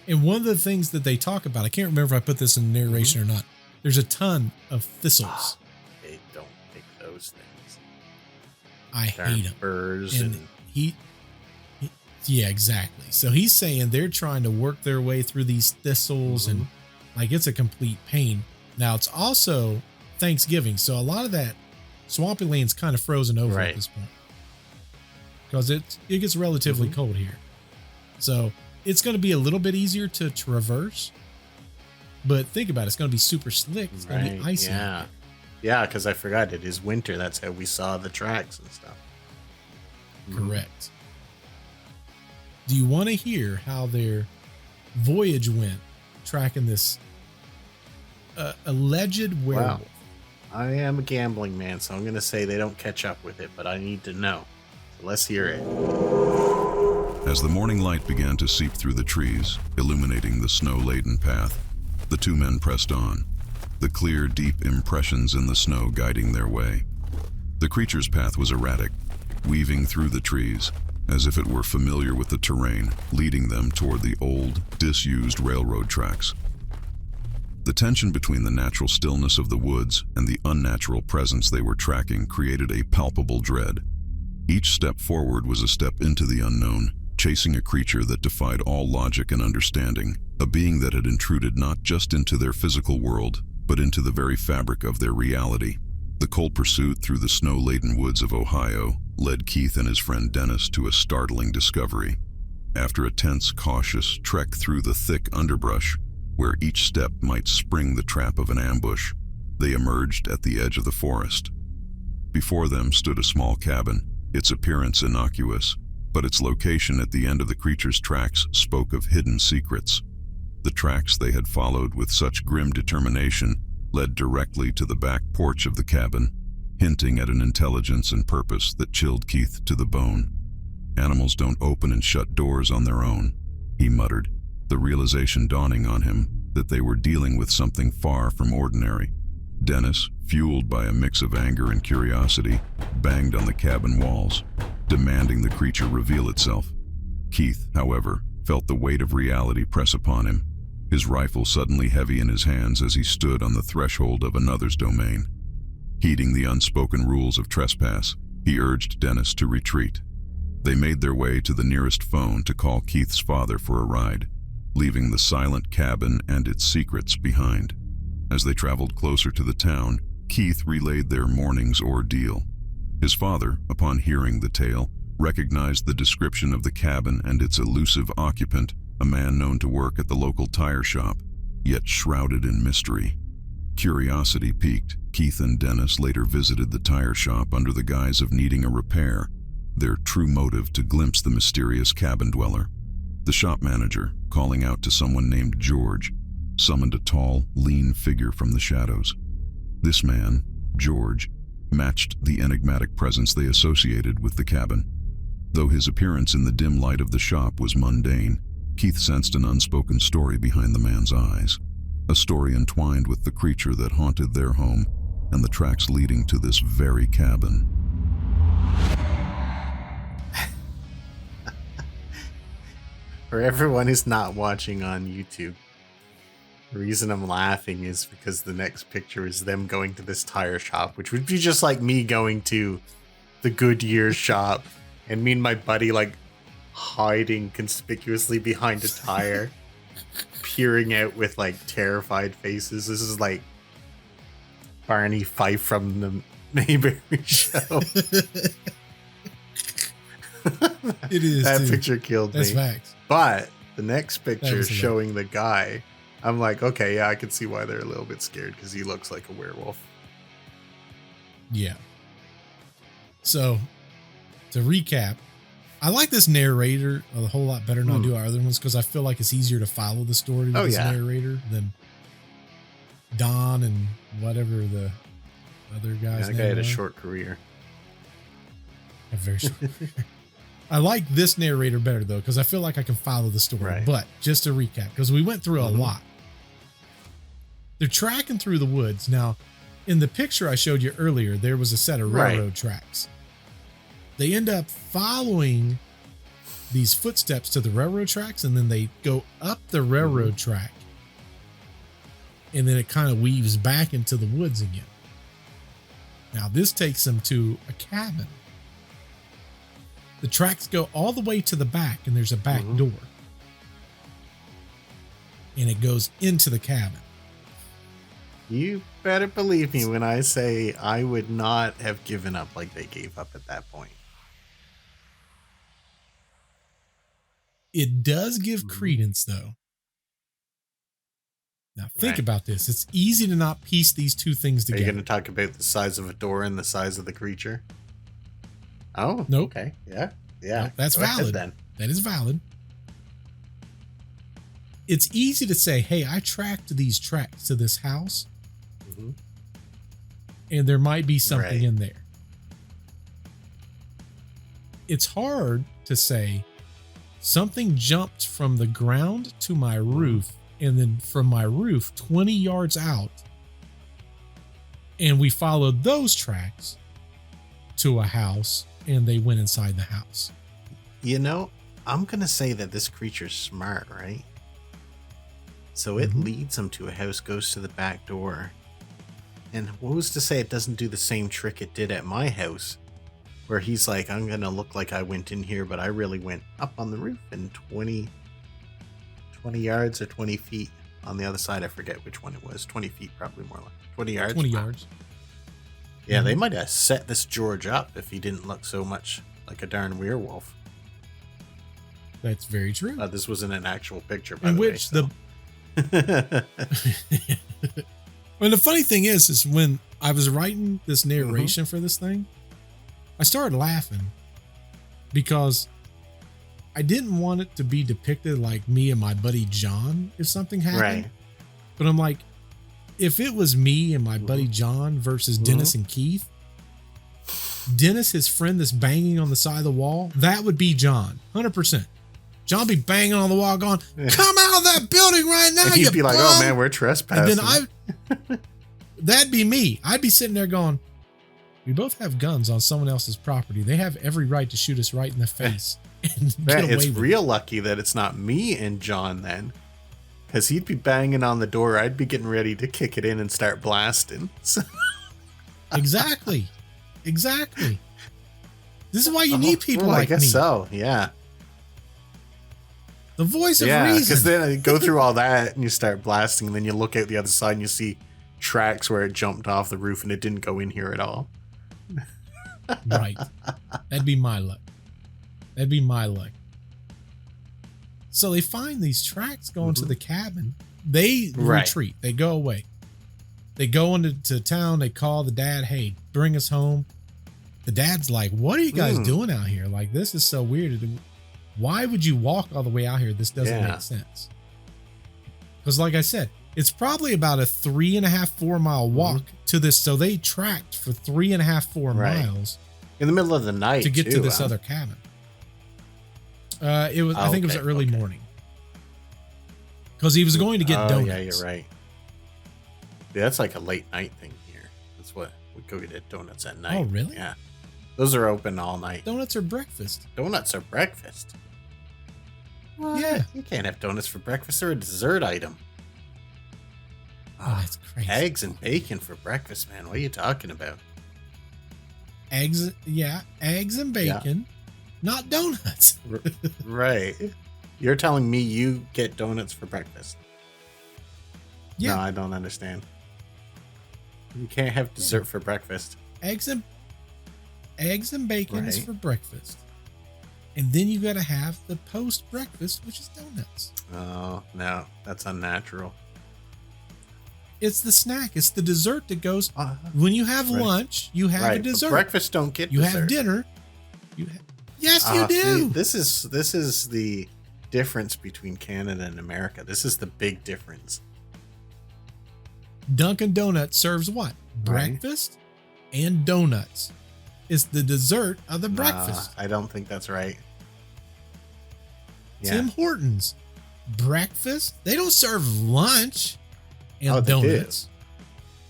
And one of the things that they talk about, I can't remember if I put this in the narration or not, there's a ton of thistles. They don't pick those things. I hate them. Birds and yeah, exactly. So he's saying they're trying to work their way through these thistles and like it's a complete pain. Now it's also Thanksgiving, so a lot of that swampy land's kind of frozen over at this point because it gets relatively cold here. So it's going to be a little bit easier to traverse, but think about it. It's going to be super slick. It's going to be icy. Yeah, because I forgot it is winter. That's how we saw the tracks and stuff. Correct. Do you want to hear how their voyage went tracking this alleged werewolf? Wow. I am a gambling man, so I'm going to say they don't catch up with it, but I need to know. So let's hear it. As the morning light began to seep through the trees, illuminating the snow-laden path, the two men pressed on, the clear, deep impressions in the snow guiding their way. The creature's path was erratic, weaving through the trees, as if it were familiar with the terrain, leading them toward the old, disused railroad tracks. The tension between the natural stillness of the woods and the unnatural presence they were tracking created a palpable dread. Each step forward was a step into the unknown, chasing a creature that defied all logic and understanding, a being that had intruded not just into their physical world, but into the very fabric of their reality. The cold pursuit through the snow-laden woods of Ohio led Keith and his friend Dennis to a startling discovery. After a tense, cautious trek through the thick underbrush, where each step might spring the trap of an ambush, they emerged at the edge of the forest. Before them stood a small cabin, its appearance innocuous, but its location at the end of the creature's tracks spoke of hidden secrets. The tracks they had followed with such grim determination led directly to the back porch of the cabin, hinting at an intelligence and purpose that chilled Keith to the bone. "Animals don't open and shut doors on their own," he muttered, the realization dawning on him that they were dealing with something far from ordinary. Dennis, fueled by a mix of anger and curiosity, banged on the cabin walls, demanding the creature reveal itself. Keith, however, felt the weight of reality press upon him, his rifle suddenly heavy in his hands as he stood on the threshold of another's domain. Heeding the unspoken rules of trespass, he urged Dennis to retreat. They made their way to the nearest phone to call Keith's father for a ride, leaving the silent cabin and its secrets behind. As they traveled closer to the town, Keith relayed their morning's ordeal. His father, upon hearing the tale, recognized the description of the cabin and its elusive occupant, a man known to work at the local tire shop, yet shrouded in mystery. Curiosity piqued, Keith and Dennis later visited the tire shop under the guise of needing a repair, their true motive to glimpse the mysterious cabin dweller. The shop manager, calling out to someone named George, summoned a tall, lean figure from the shadows. This man, George, matched the enigmatic presence they associated with the cabin. Though his appearance in the dim light of the shop was mundane, Keith sensed an unspoken story behind the man's eyes, a story entwined with the creature that haunted their home and the tracks leading to this very cabin. For everyone who's not watching on YouTube, the reason I'm laughing is because the next picture is them going to this tire shop, which would be just like me going to the Goodyear shop and me and my buddy like hiding conspicuously behind a tire, peering out with like terrified faces. This is like Barney Fife from the Mayberry Show. It is. That too. picture killed me. That's facts. But the next picture was showing the guy, I'm like, okay, yeah, I can see why they're a little bit scared because he looks like a werewolf. Yeah. So, to recap, I like this narrator a whole lot better than I do our other ones because I feel like it's easier to follow the story with this narrator than Don and whatever the other guy's name that guy had a was. short career. A very short career. I like this narrator better though because I feel like I can follow the story. Right. But just to recap, because we went through a lot. They're tracking through the woods. Now, in the picture I showed you earlier, there was a set of railroad tracks. They end up following these footsteps to the railroad tracks, and then they go up the railroad track, and then it kind of weaves back into the woods again. Now, this takes them to a cabin. The tracks go all the way to the back, and there's a back door. And it goes into the cabin. You better believe me when I say I would not have given up like they gave up at that point. It does give credence, though. Now, think about this. It's easy to not piece these two things Are together. you going to talk about the size of a door and the size of the creature? Oh, Nope. Okay. Yeah. No, that's Go ahead valid. then. That is valid. It's easy to say, hey, I tracked these tracks to this house, and there might be something in there. It's hard to say something jumped from the ground to my roof, and then from my roof 20 yards out, and we followed those tracks to a house, and they went inside the house. You know, I'm going to say that this creature's smart, right? So it leads them to a house, goes to the back door. And who's to say it doesn't do the same trick it did at my house, where he's like, I'm going to look like I went in here, but I really went up on the roof and 20 yards or 20 feet on the other side. I forget which one it was. 20 feet, probably more like 20 yards. 20 yards. Yeah, they might have set this George up if he didn't look so much like a darn werewolf. That's very true. This wasn't an actual picture, by In the way. which Well, the funny thing is when I was writing this narration for this thing, I started laughing because I didn't want it to be depicted like me and my buddy John if something happened. Right. But I'm like, if it was me and my buddy John versus Dennis and Keith, Dennis, his friend that's banging on the side of the wall, that would be John, 100%. John be banging on the wall going, come out of that building right now, and he'd be like, oh man, we're trespassing. And then that'd be me. I'd be sitting there going, we both have guns on someone else's property. They have every right to shoot us right in the face. And get away it's with real lucky that it's not me and John then. Because he'd be banging on the door. I'd be getting ready to kick it in and start blasting. So. Exactly. Exactly. This is why you need people like me. I guess so, yeah. The voice of reason. reason. Because then you go through all that and you start blasting, and then you look out the other side and you see tracks where it jumped off the roof and it didn't go in here at all. Right. That'd be my luck. That'd be my luck. So they find these tracks going to the cabin. They retreat. They go away. They go into town. They call the dad, hey, bring us home. The dad's like, what are you guys doing out here? Like, this is so weird. Why would you walk all the way out here? This doesn't make sense. Because like I said, it's probably about a 3.5, 4 mile walk to this. So they tracked for 3.5, 4 miles in the middle of the night to get to this other cabin. It was, I think it was early morning because he was going to get donuts. Yeah, you're right. Yeah, that's like a late night thing here. That's what we go get donuts at night. Oh, really? Yeah. Those are open all night. Donuts are breakfast. Donuts are breakfast. What? Yeah. You can't have donuts for breakfast. They're a dessert item. Oh, that's crazy. Eggs and bacon for breakfast, man. What are you talking about? Eggs, yeah. Eggs and bacon, not donuts. Right. You're telling me you get donuts for breakfast? Yeah. No, I don't understand. You can't have dessert for breakfast. Eggs and bacon is for breakfast. And then you got to have the post breakfast, which is donuts. Oh, no. That's unnatural. It's the snack. It's the dessert that goes when you have lunch, you have a dessert. Breakfast don't get you dessert. have dinner. Yes, you do. See, this is the difference between Canada and America. This is the big difference. Dunkin' Donuts serves what? Breakfast and donuts. It's the dessert of the breakfast. I don't think that's right. Yeah. Tim Hortons, breakfast. They don't serve lunch and donuts.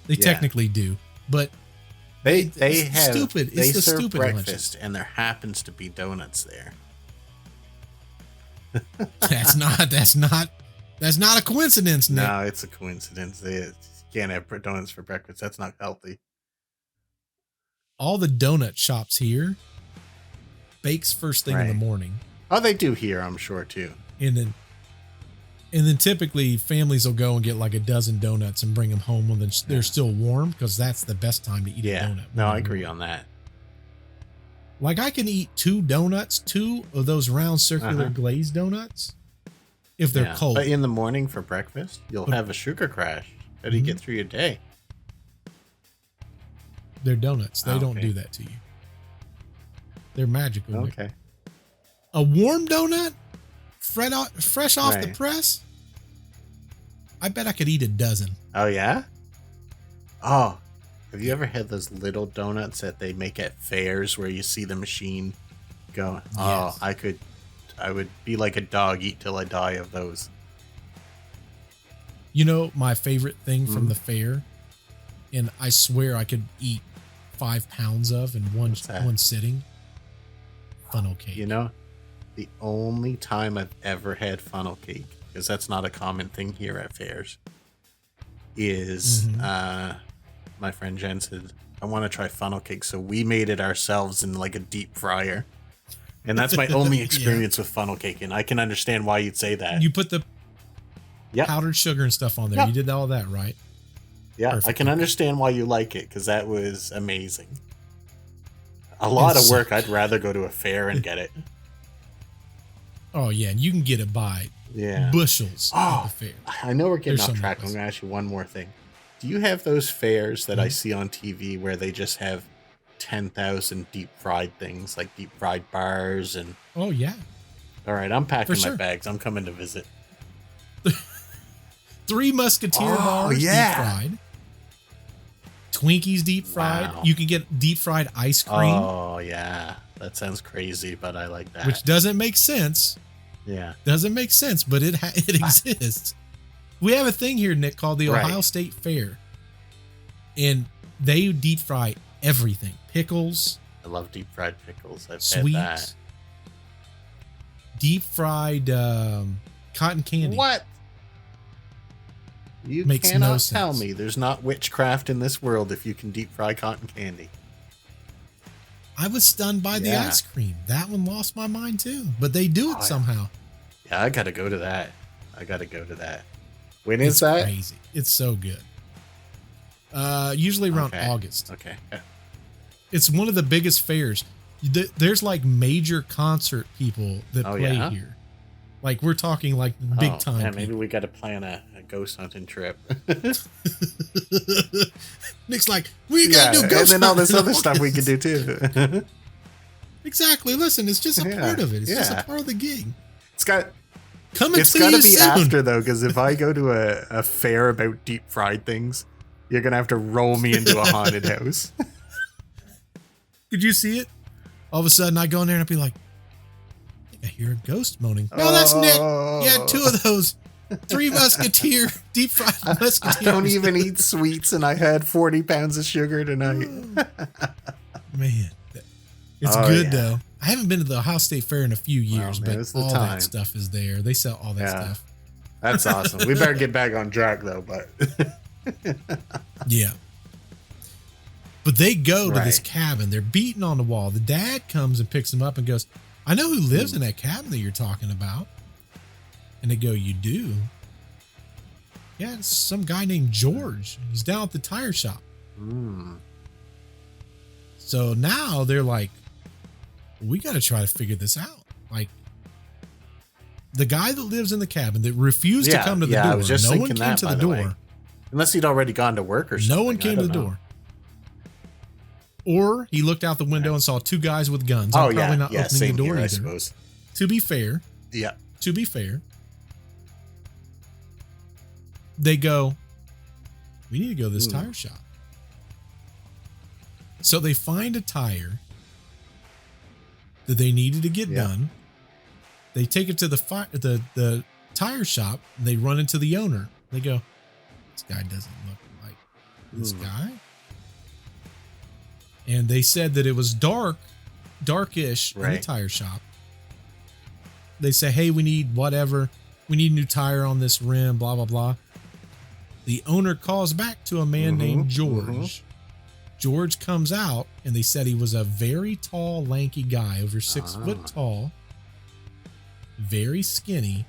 They technically do, but they have stupid. They it's the serve stupid breakfast, lunches. and there happens to be donuts there. That's not a coincidence, Nick. No, it's a coincidence. You can't have donuts for breakfast. That's not healthy. All the donut shops here bakes first thing in the morning. Oh, they do here, I'm sure too. And then typically families will go and get like a dozen donuts and bring them home when they're still warm, because that's the best time to eat a donut. No, I agree on that. Like I can eat 2 of those round circular glazed donuts if they're cold. But in the morning for breakfast, you'll have a sugar crash. How do you get through your day? They're donuts. They don't do that to you. They're magical. Okay. A warm donut, fresh off the press. I bet I could eat a dozen. Oh yeah. Oh, have you ever had those little donuts that they make at fairs where you see the machine go? Oh, yes. I would be like a dog, eat till I die of those. You know, my favorite thing from the fair, and I swear I could eat 5 pounds of in one sitting. Funnel cake. You know, the only time I've ever had funnel cake, because that's not a common thing here at fairs, is my friend Jen said, I want to try funnel cake. So we made it ourselves in like a deep fryer. And that's my only experience with funnel cake. And I can understand why you'd say that. You put the powdered sugar and stuff on there. Yep. You did all that, right? Yeah, perfect. I can understand why you like it, because that was amazing. A lot of work. I'd rather go to a fair and get it. Oh yeah, and you can get it by bushels at the fair. I know we're getting There's off so track. many I'm going to ask you one more thing. Do you have those fairs that I see on TV where they just have 10,000 deep fried things, like deep fried bars and... Oh yeah. All right, I'm packing For my sure. bags. I'm coming to visit. 3 Musketeer bars deep fried. Twinkies deep fried. Wow. You can get deep fried ice cream. Oh, yeah. That sounds crazy, but I like that. Which doesn't make sense. Yeah. Doesn't make sense, but it exists. We have a thing here, Nick, called the Right. Ohio State Fair. And they deep fry everything. Pickles, I love deep fried pickles. I've had sweets, that. deep fried cotton candy. What? You Makes cannot no tell sense. me there's not witchcraft in this world if you can deep fry cotton candy. I was stunned by the Yeah. ice cream. That one lost my mind too. But they do it somehow. Yeah, I got to go to that. When is that? Crazy. It's so good. Usually around Okay. August. Okay. It's one of the biggest fairs. There's like major concert people that play yeah? here. Like we're talking like big time. Yeah, maybe people. we got to plan a ghost hunting trip. Nick's like, we gotta do ghost and then all this hunting other in stuff we can August. do too. Exactly. Listen, it's just a Yeah, part of it. It's just yeah. a part of the gig. It's got Coming It's to got you to be soon. after though, because if I go to a fair about deep fried things, you're gonna have to roll me into a haunted house. Could you see it? All of a sudden, I go in there and I'd be like, I think I hear a ghost moaning. No, that's Nick. He had 2 of those. 3 Musketeer, deep fried Musketeers. I don't even eat sweets, and I had 40 pounds of sugar tonight. Man, it's Oh, good yeah. though. I haven't been to the Ohio State Fair in a few years, man, but it's the all time. that stuff is there. They sell all that Yeah. stuff. That's awesome. We better get back on track though, but Yeah. But they go to this Right. cabin. They're beating on the wall. The dad comes and picks them up and goes, I know who lives in that cabin that you're talking about. And they go, you do? Yeah, it's some guy named George. He's down at the tire shop. So now they're like, we got to try to figure this out. Like, the guy that lives in the cabin that refused to come to the door. I was just no one thinking came that, to by the the way. door. Unless he'd already gone to work or something. No one came to the door. Or he looked out the window and saw 2 guys with guns. Oh, I'm probably not opening same the door here, I either. suppose. To be fair, they go, we need to go to this tire shop. So they find a tire that they needed to get done. They take it to the tire shop. And they run into the owner. They go, this guy doesn't look like this guy. And they said that it was darkish in the Right. tire shop. They say, hey, we need whatever. We need a new tire on this rim, blah, blah, blah. The owner calls back to a man named George. George comes out, and they said he was a very tall, lanky guy, over 6 foot tall, very skinny.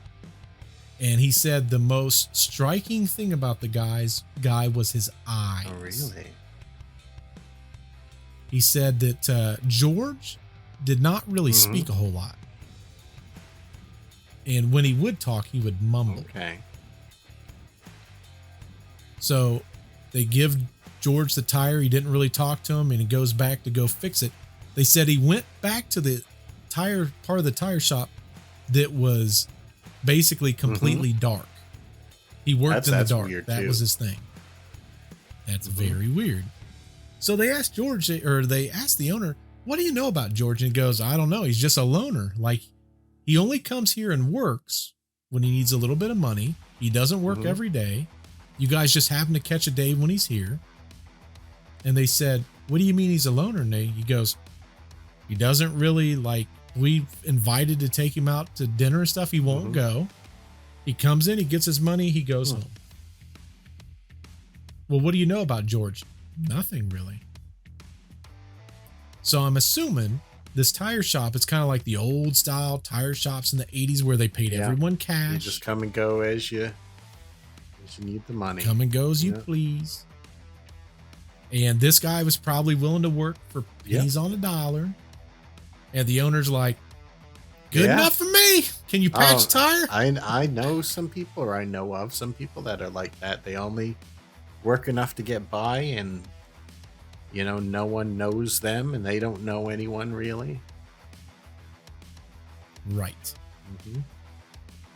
And he said the most striking thing about the guy was his eyes. Oh, really? He said that George did not really speak a whole lot. And when he would talk, he would mumble. Okay. So they give George the tire. He didn't really talk to him, and he goes back to go fix it. They said he went back to the tire part of the tire shop that was basically completely dark. He worked in the That's dark. weird, That too. was his thing. That's very weird. So they asked George, or they asked the owner, what do you know about George? And he goes, I don't know. He's just a loner. Like, he only comes here and works when he needs a little bit of money. He doesn't work every day. You guys just happen to catch a day when he's here. And they said, what do you mean he's a loner, Nate? He goes, he doesn't really like, we've invited to take him out to dinner and stuff. He won't go. He comes in, he gets his money, he goes home. Well, what do you know about George? Nothing really. So I'm assuming this tire shop, it's kind of like the old style tire shops in the 80s where they paid everyone cash. You just come and go as you need the money. Come and go as you please. And this guy was probably willing to work for pennies on a dollar. And the owner's like, Good Yeah. enough for me. Can you patch a tire? I know some people, or I know of some people that are like that. They only work enough to get by, and no one knows them, and they don't know anyone really. Right. Mm-hmm.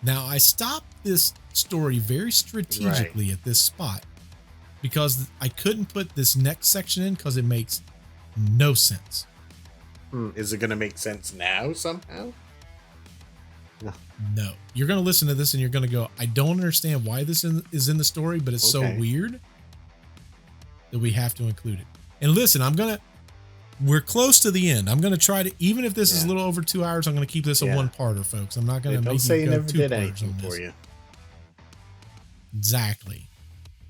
Now, I stopped this story very strategically at this spot because I couldn't put this next section in because it makes no sense. Is it going to make sense now somehow? No. You're going to listen to this and you're going to go, I don't understand why this is in the story, but it's so weird that we have to include it. And listen, we're close to the end. I'm going to try to, even if this is a little over 2 hours, I'm going to keep this a one-parter, folks. I'm not going to make you go never did 2 parts anything on this. for you. Exactly.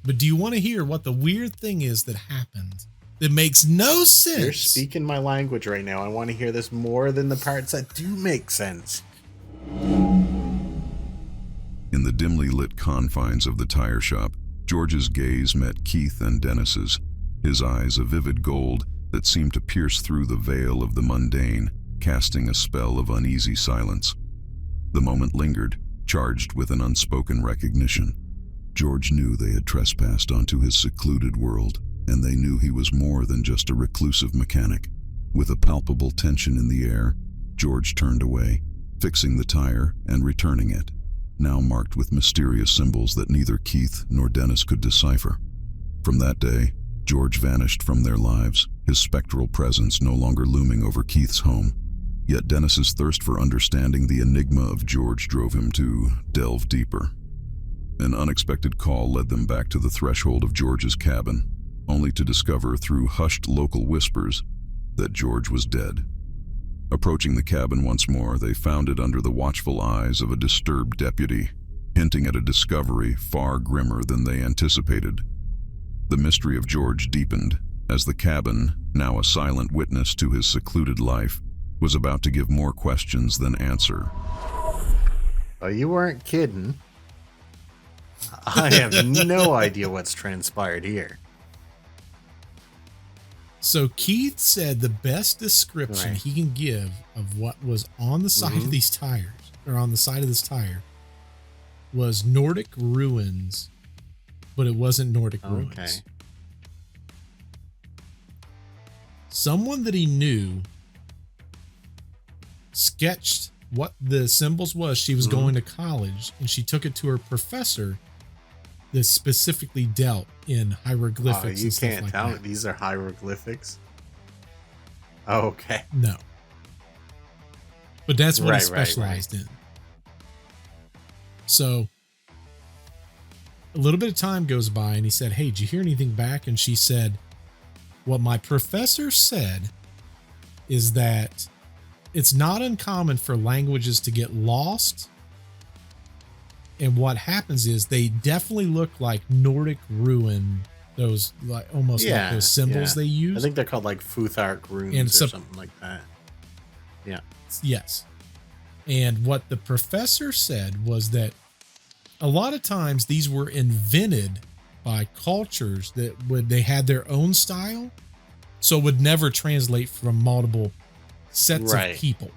But do you want to hear what the weird thing is that happened that makes no sense? You're speaking my language right now. I want to hear this more than the parts that do make sense. In the dimly lit confines of the tire shop, George's gaze met Keith and Dennis's, his eyes a vivid gold that seemed to pierce through the veil of the mundane, casting a spell of uneasy silence. The moment lingered, charged with an unspoken recognition. George knew they had trespassed onto his secluded world, and they knew he was more than just a reclusive mechanic. With a palpable tension in the air, George turned away, fixing the tire and returning it, now marked with mysterious symbols that neither Keith nor Dennis could decipher. From that day, George vanished from their lives, his spectral presence no longer looming over Keith's home. Yet Dennis's thirst for understanding the enigma of George drove him to delve deeper. An unexpected call led them back to the threshold of George's cabin, only to discover through hushed local whispers that George was dead. Approaching the cabin once more, they found it under the watchful eyes of a disturbed deputy, hinting at a discovery far grimmer than they anticipated. The mystery of George deepened as the cabin, now a silent witness to his secluded life, was about to give more questions than answer. Oh, you weren't kidding. I have no idea what's transpired here. So Keith said the best description he can give of what was on the side of these tires, or on the side of this tire, was Nordic ruins, but it wasn't Nordic ruins. Someone that he knew sketched what the symbols was. She was going to college, and she took it to her professor that specifically dealt in hieroglyphics. You can't like tell that. These are hieroglyphics. Oh, okay. No. But that's what he specialized in. So a little bit of time goes by and he said, hey, did you hear anything back? And she said, what my professor said is that it's not uncommon for languages to get lost. And what happens is they definitely look like Nordic ruin, those like almost like those symbols they use. I think they're called like Futhark runes and or something like that. Yeah. Yes. And what the professor said was that a lot of times these were invented by cultures that they had their own style, so it would never translate from multiple sets of people.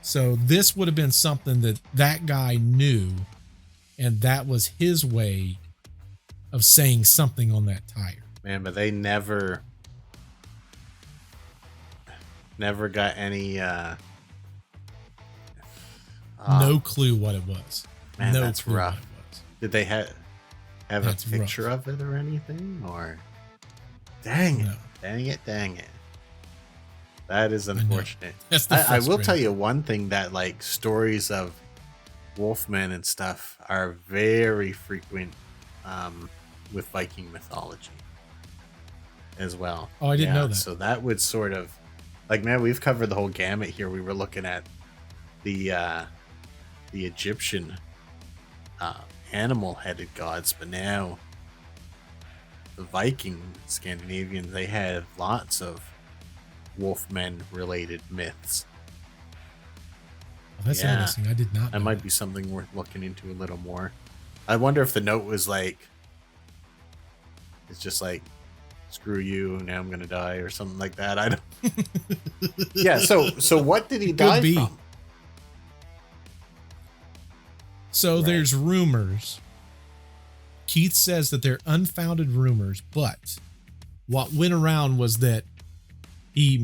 So this would have been something that guy knew, and that was his way of saying something on that tire. Man, but they never got any no clue what it was. Man, no that's clue rough. What it was. Did they have a picture of it or anything? Or dang it. That is unfortunate. I will tell you one thing, that like stories of wolfmen and stuff are very frequent with Viking mythology as well. Oh, I didn't know that. So that would sort of like, man, we've covered the whole gamut here. We were looking at the Egyptian animal-headed gods, but now the Viking Scandinavians, they have lots of wolfmen-related myths. Oh, that's interesting. I did not know that might be something worth looking into a little more. I wonder if the note was like, it's just like screw you, now I'm gonna die, or something like that. I don't. Yeah. So what did he die from? So Right. there's rumors. Keith says that they're unfounded rumors, but what went around was that he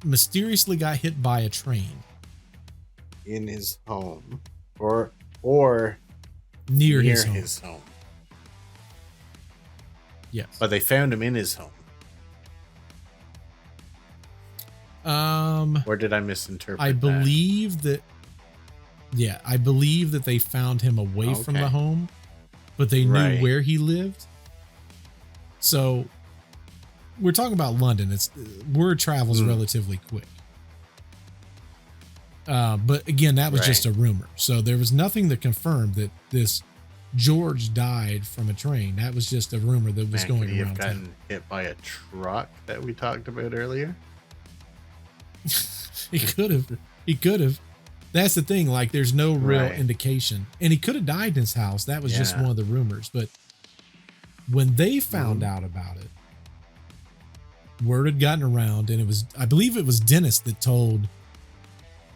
mysteriously got hit by a train In his home, or near his home. Yes. But they found him in his home. Or did I misinterpret? I believe that. Yeah, I believe that they found him away from the home, but they knew where he lived. So we're talking about London. It's word travels relatively quick. But again, that was just a rumor. So there was nothing that confirmed that this George died from a train. That was just a rumor that was going could he around. Have gotten hit by a truck that we talked about earlier? He could have. He could have. That's the thing. Like, there's no real indication, and he could have died in his house. That was just one of the rumors. But when they found out about it, word had gotten around, and it was, I believe it was Dennis that told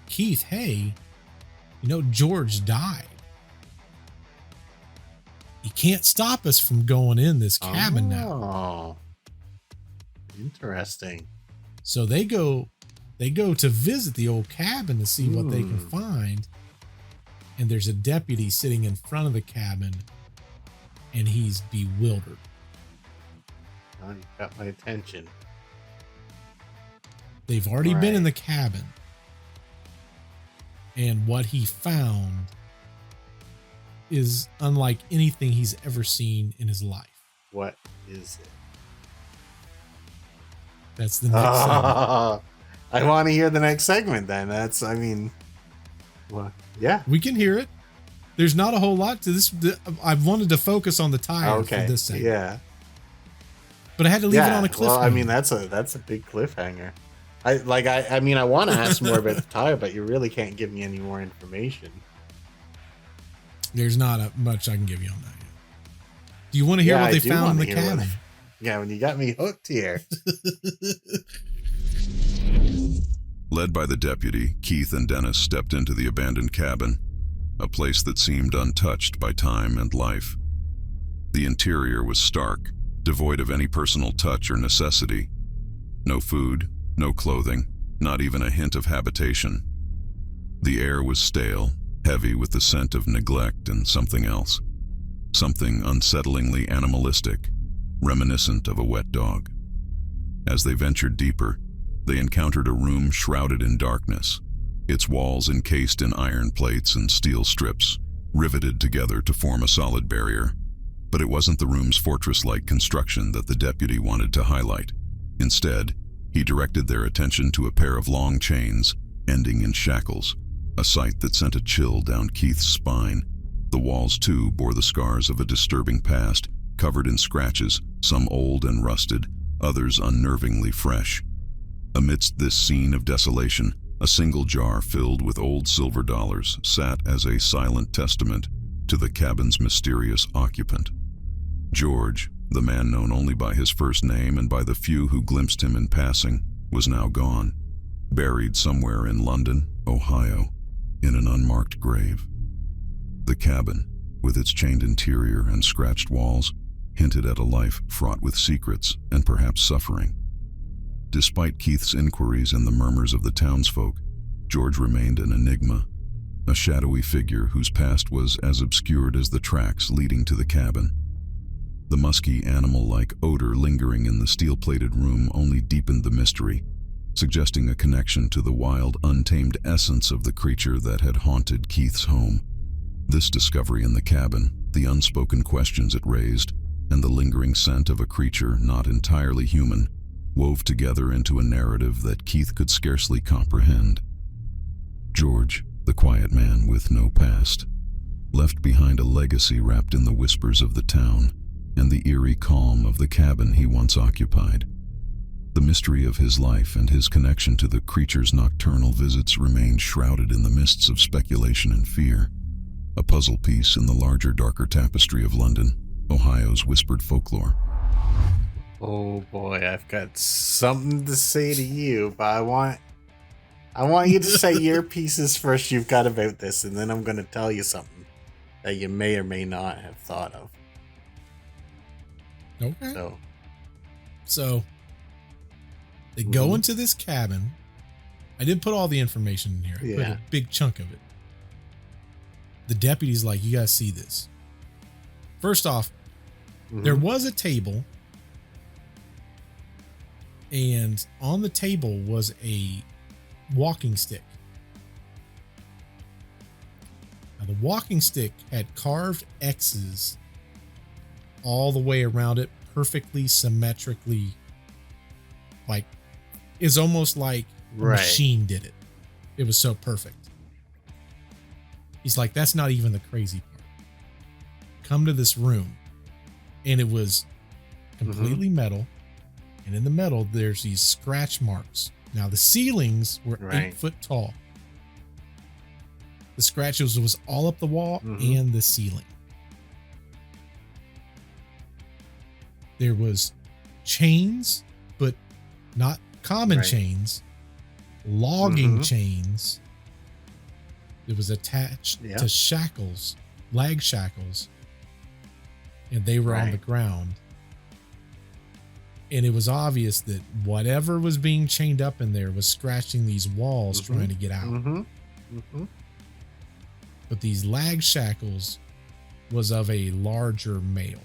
Keith, "Hey, you know, George died. You can't stop us from going in this cabin now." Oh, interesting. So they go to visit the old cabin to see what they can find. And there's a deputy sitting in front of the cabin, and he's bewildered. Oh, you got my attention. They've already been in the cabin. And what he found is unlike anything he's ever seen in his life. What is it? That's the next segment. I want to hear the next segment then. Well, yeah. We can hear it. There's not a whole lot to this. I wanted to focus on the tire for this segment. Yeah. But I had to leave it on a cliffhanger. Well, I mean, that's a big cliffhanger. I want to ask more about the tire, but you really can't give me any more information. There's not much I can give you on that yet. Do you want to hear what they found in the cabin? Yeah, when you got me hooked here. Led by the deputy, Keith and Dennis stepped into the abandoned cabin, a place that seemed untouched by time and life. The interior was stark, devoid of any personal touch or necessity. No food, no clothing, not even a hint of habitation. The air was stale, heavy with the scent of neglect and something else. Something unsettlingly animalistic, reminiscent of a wet dog. As they ventured deeper, they encountered a room shrouded in darkness, its walls encased in iron plates and steel strips, riveted together to form a solid barrier. But it wasn't the room's fortress-like construction that the deputy wanted to highlight. Instead, he directed their attention to a pair of long chains, ending in shackles, a sight that sent a chill down Keith's spine. The walls, too, bore the scars of a disturbing past, covered in scratches, some old and rusted, others unnervingly fresh. Amidst this scene of desolation, a single jar filled with old silver dollars sat as a silent testament to the cabin's mysterious occupant. George, the man known only by his first name and by the few who glimpsed him in passing, was now gone, buried somewhere in London, Ohio, in an unmarked grave. The cabin, with its chained interior and scratched walls, hinted at a life fraught with secrets and perhaps suffering. Despite Keith's inquiries and the murmurs of the townsfolk, George remained an enigma, a shadowy figure whose past was as obscured as the tracks leading to the cabin. The musky, animal-like odor lingering in the steel-plated room only deepened the mystery, suggesting a connection to the wild, untamed essence of the creature that had haunted Keith's home. This discovery in the cabin, the unspoken questions it raised, and the lingering scent of a creature not entirely human, wove together into a narrative that Keith could scarcely comprehend. George, the quiet man with no past, left behind a legacy wrapped in the whispers of the town and the eerie calm of the cabin he once occupied. The mystery of his life and his connection to the creature's nocturnal visits remained shrouded in the mists of speculation and fear, a puzzle piece in the larger, darker tapestry of London, Ohio's whispered folklore. Oh boy, I've got something to say to you, but I want you to say your pieces first you've got about this, and then I'm going to tell you something that you may or may not have thought of. Okay. So they go into this cabin. I did put all the information in here. I put a big chunk of it. The deputy's like, you guys see this. First off, there was a table, and on the table was a walking stick. Now, the walking stick had carved X's all the way around it, perfectly symmetrically. Like, it's almost like a machine did it. It was so perfect. He's like, that's not even the crazy part. Come to this room, and it was completely metal, and in the metal there's these scratch marks. Now the ceilings were 8 foot tall. The scratches was all up the wall and the ceiling. There was chains, but not common chains, logging chains. It was attached to shackles, lag shackles, and they were on the ground. And it was obvious that whatever was being chained up in there was scratching these walls trying to get out. But these lag shackles was of a larger male.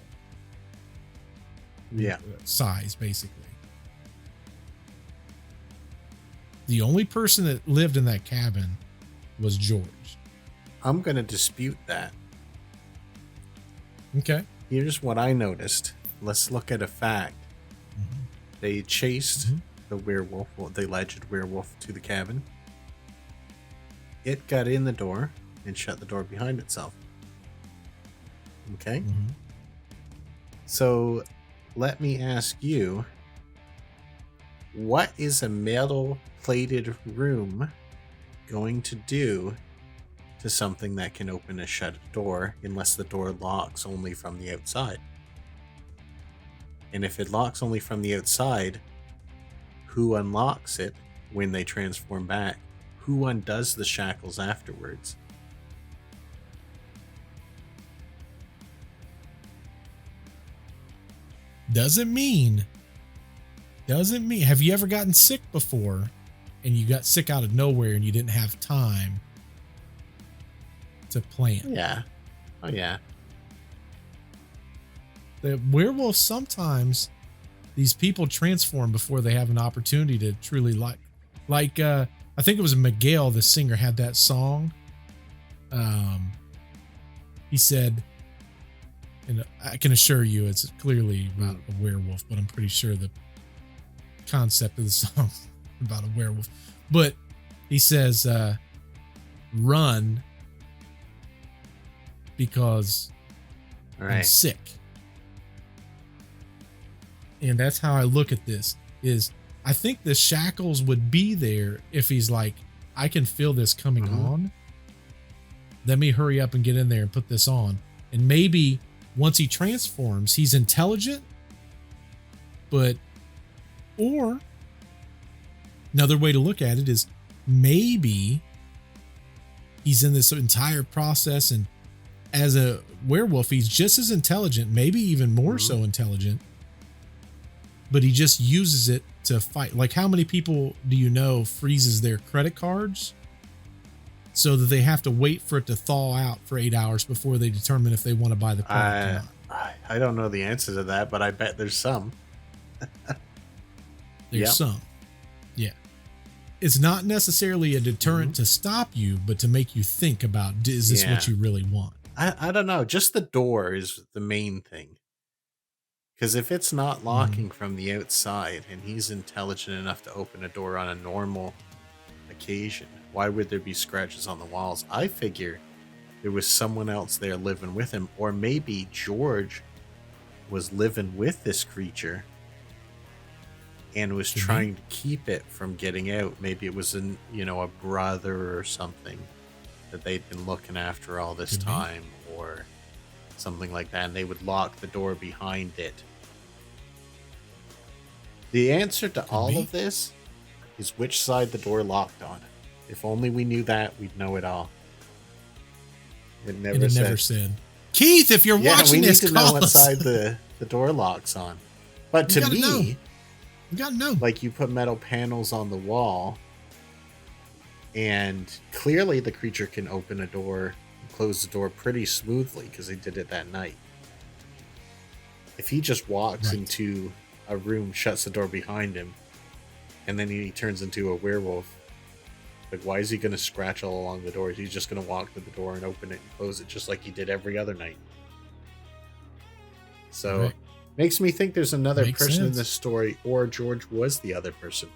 Size, basically. The only person that lived in that cabin was George. I'm going to dispute that. Okay. Here's what I noticed. Let's look at a fact. They chased the werewolf, the alleged werewolf, to the cabin. It got in the door and shut the door behind itself. Okay? So, let me ask you, what is a metal-plated room going to do to something that can open a shut door unless the door locks only from the outside? And if it locks only from the outside, who unlocks it when they transform back? Who undoes the shackles afterwards? Doesn't mean. Have you ever gotten sick before and you got sick out of nowhere and you didn't have time to plan? Yeah. Oh, yeah. The werewolves, sometimes these people transform before they have an opportunity to truly like I think it was Miguel, the singer, had that song. He said, and I can assure you it's clearly about a werewolf, but I'm pretty sure the concept of the song is about a werewolf. But he says, run because I'm sick. And that's how I look at this, is I think the shackles would be there if he's like, I can feel this coming on. Let me hurry up and get in there and put this on. And maybe once he transforms, he's intelligent, or another way to look at it is maybe he's in this entire process, and as a werewolf, he's just as intelligent, maybe even more so intelligent, but he just uses it to fight. Like, how many people do you know freezes their credit cards so that they have to wait for it to thaw out for 8 hours before they determine if they want to buy the product or not? I don't know the answer to that, but I bet there's some. There's some. Yeah. It's not necessarily a deterrent to stop you, but to make you think about, is this what you really want? I don't know. Just the door is the main thing. Because if it's not locking from the outside and he's intelligent enough to open a door on a normal occasion, why would there be scratches on the walls? I figure there was someone else there living with him, or maybe George was living with this creature and was trying to keep it from getting out. Maybe it was a brother or something that they'd been looking after all this time, or something like that, and they would lock the door behind it The answer to all be. of this is which side the door locked on. If only we knew that, we'd know it all. It never said. Keith, if you're watching this, we need to know what side the door locks on. But to me, you gotta know. Like, you put metal panels on the wall, and clearly the creature can open a door and close the door pretty smoothly because they did it that night. If he just walks into a room, shuts the door behind him, and then he turns into a werewolf, like, why is he going to scratch all along the door? He's just going to walk to the door and open it and close it just like he did every other night. So, makes me think there's another person in this story, or George was the other person.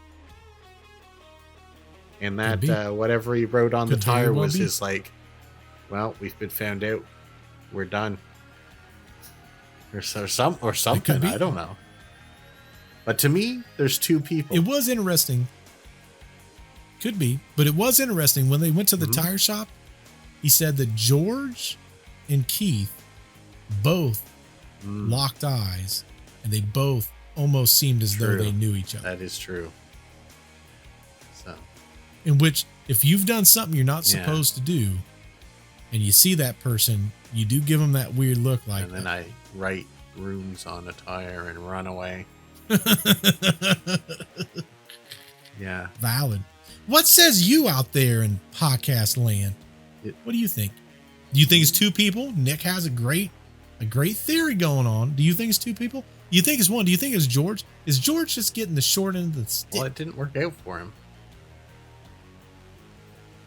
And that whatever he wrote on the tire was his, like, well, we've been found out. We're done. Or something. I don't know. But to me, there's two people. It was interesting. Could be, but it was interesting when they went to the tire shop. He said that George and Keith both locked eyes, and they both almost seemed as though they knew each other. That is true. So, in which, if you've done something you're not supposed to do, and you see that person, you do give them that weird look, like. And then I write rooms on a tire and run away. Yeah. Valid. What says you out there in podcast land? What do you think? Do you think it's two people? Nick has a great theory going on. Do you think it's two people? Do you think it's one? Do you think it's George? Is George just getting the short end of the stick? Well, it didn't work out for him.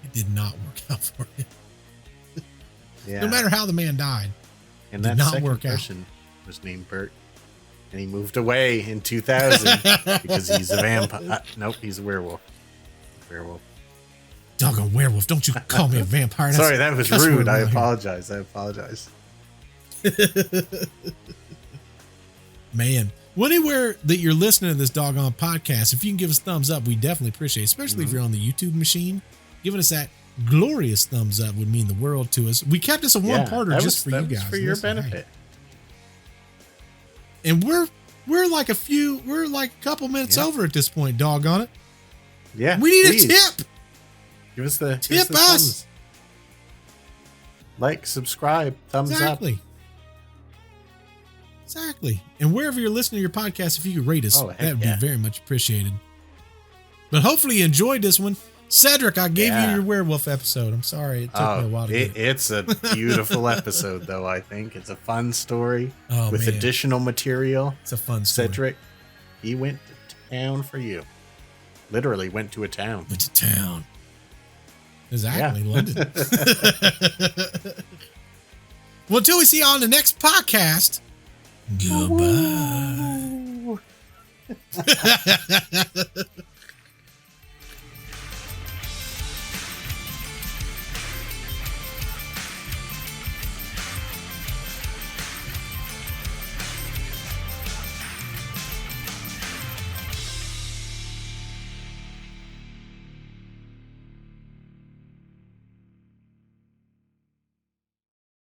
It did not work out for him. Yeah. No matter how the man died, and that second person was named Bert, and he moved away in 2000 because he's a vampire. Nope, he's a werewolf. Werewolf. Doggone werewolf! Don't you call me a vampire? Sorry, that was rude. I apologize. Man, anywhere that you're listening to this doggone podcast, if you can give us a thumbs up, we definitely appreciate it. Especially if you're on the YouTube machine, giving us that glorious thumbs up would mean the world to us. We kept this a one-parter just for you guys, for your benefit. And we're like a couple minutes over at this point. Doggone it! Yeah, we need a tip. Give us the tip us. Thumbs. Like, subscribe, thumbs up. Exactly. And wherever you're listening to your podcast, if you could rate us, that would be very much appreciated. But hopefully you enjoyed this one. Cedric, I gave you your werewolf episode. I'm sorry. It took me a while to get it. It's a beautiful episode, though, I think. It's a fun story with additional material. It's a fun story. Cedric, he went to town for you. Literally went to a town. Went to town. Exactly, London. Well, until we see you on the next podcast, goodbye.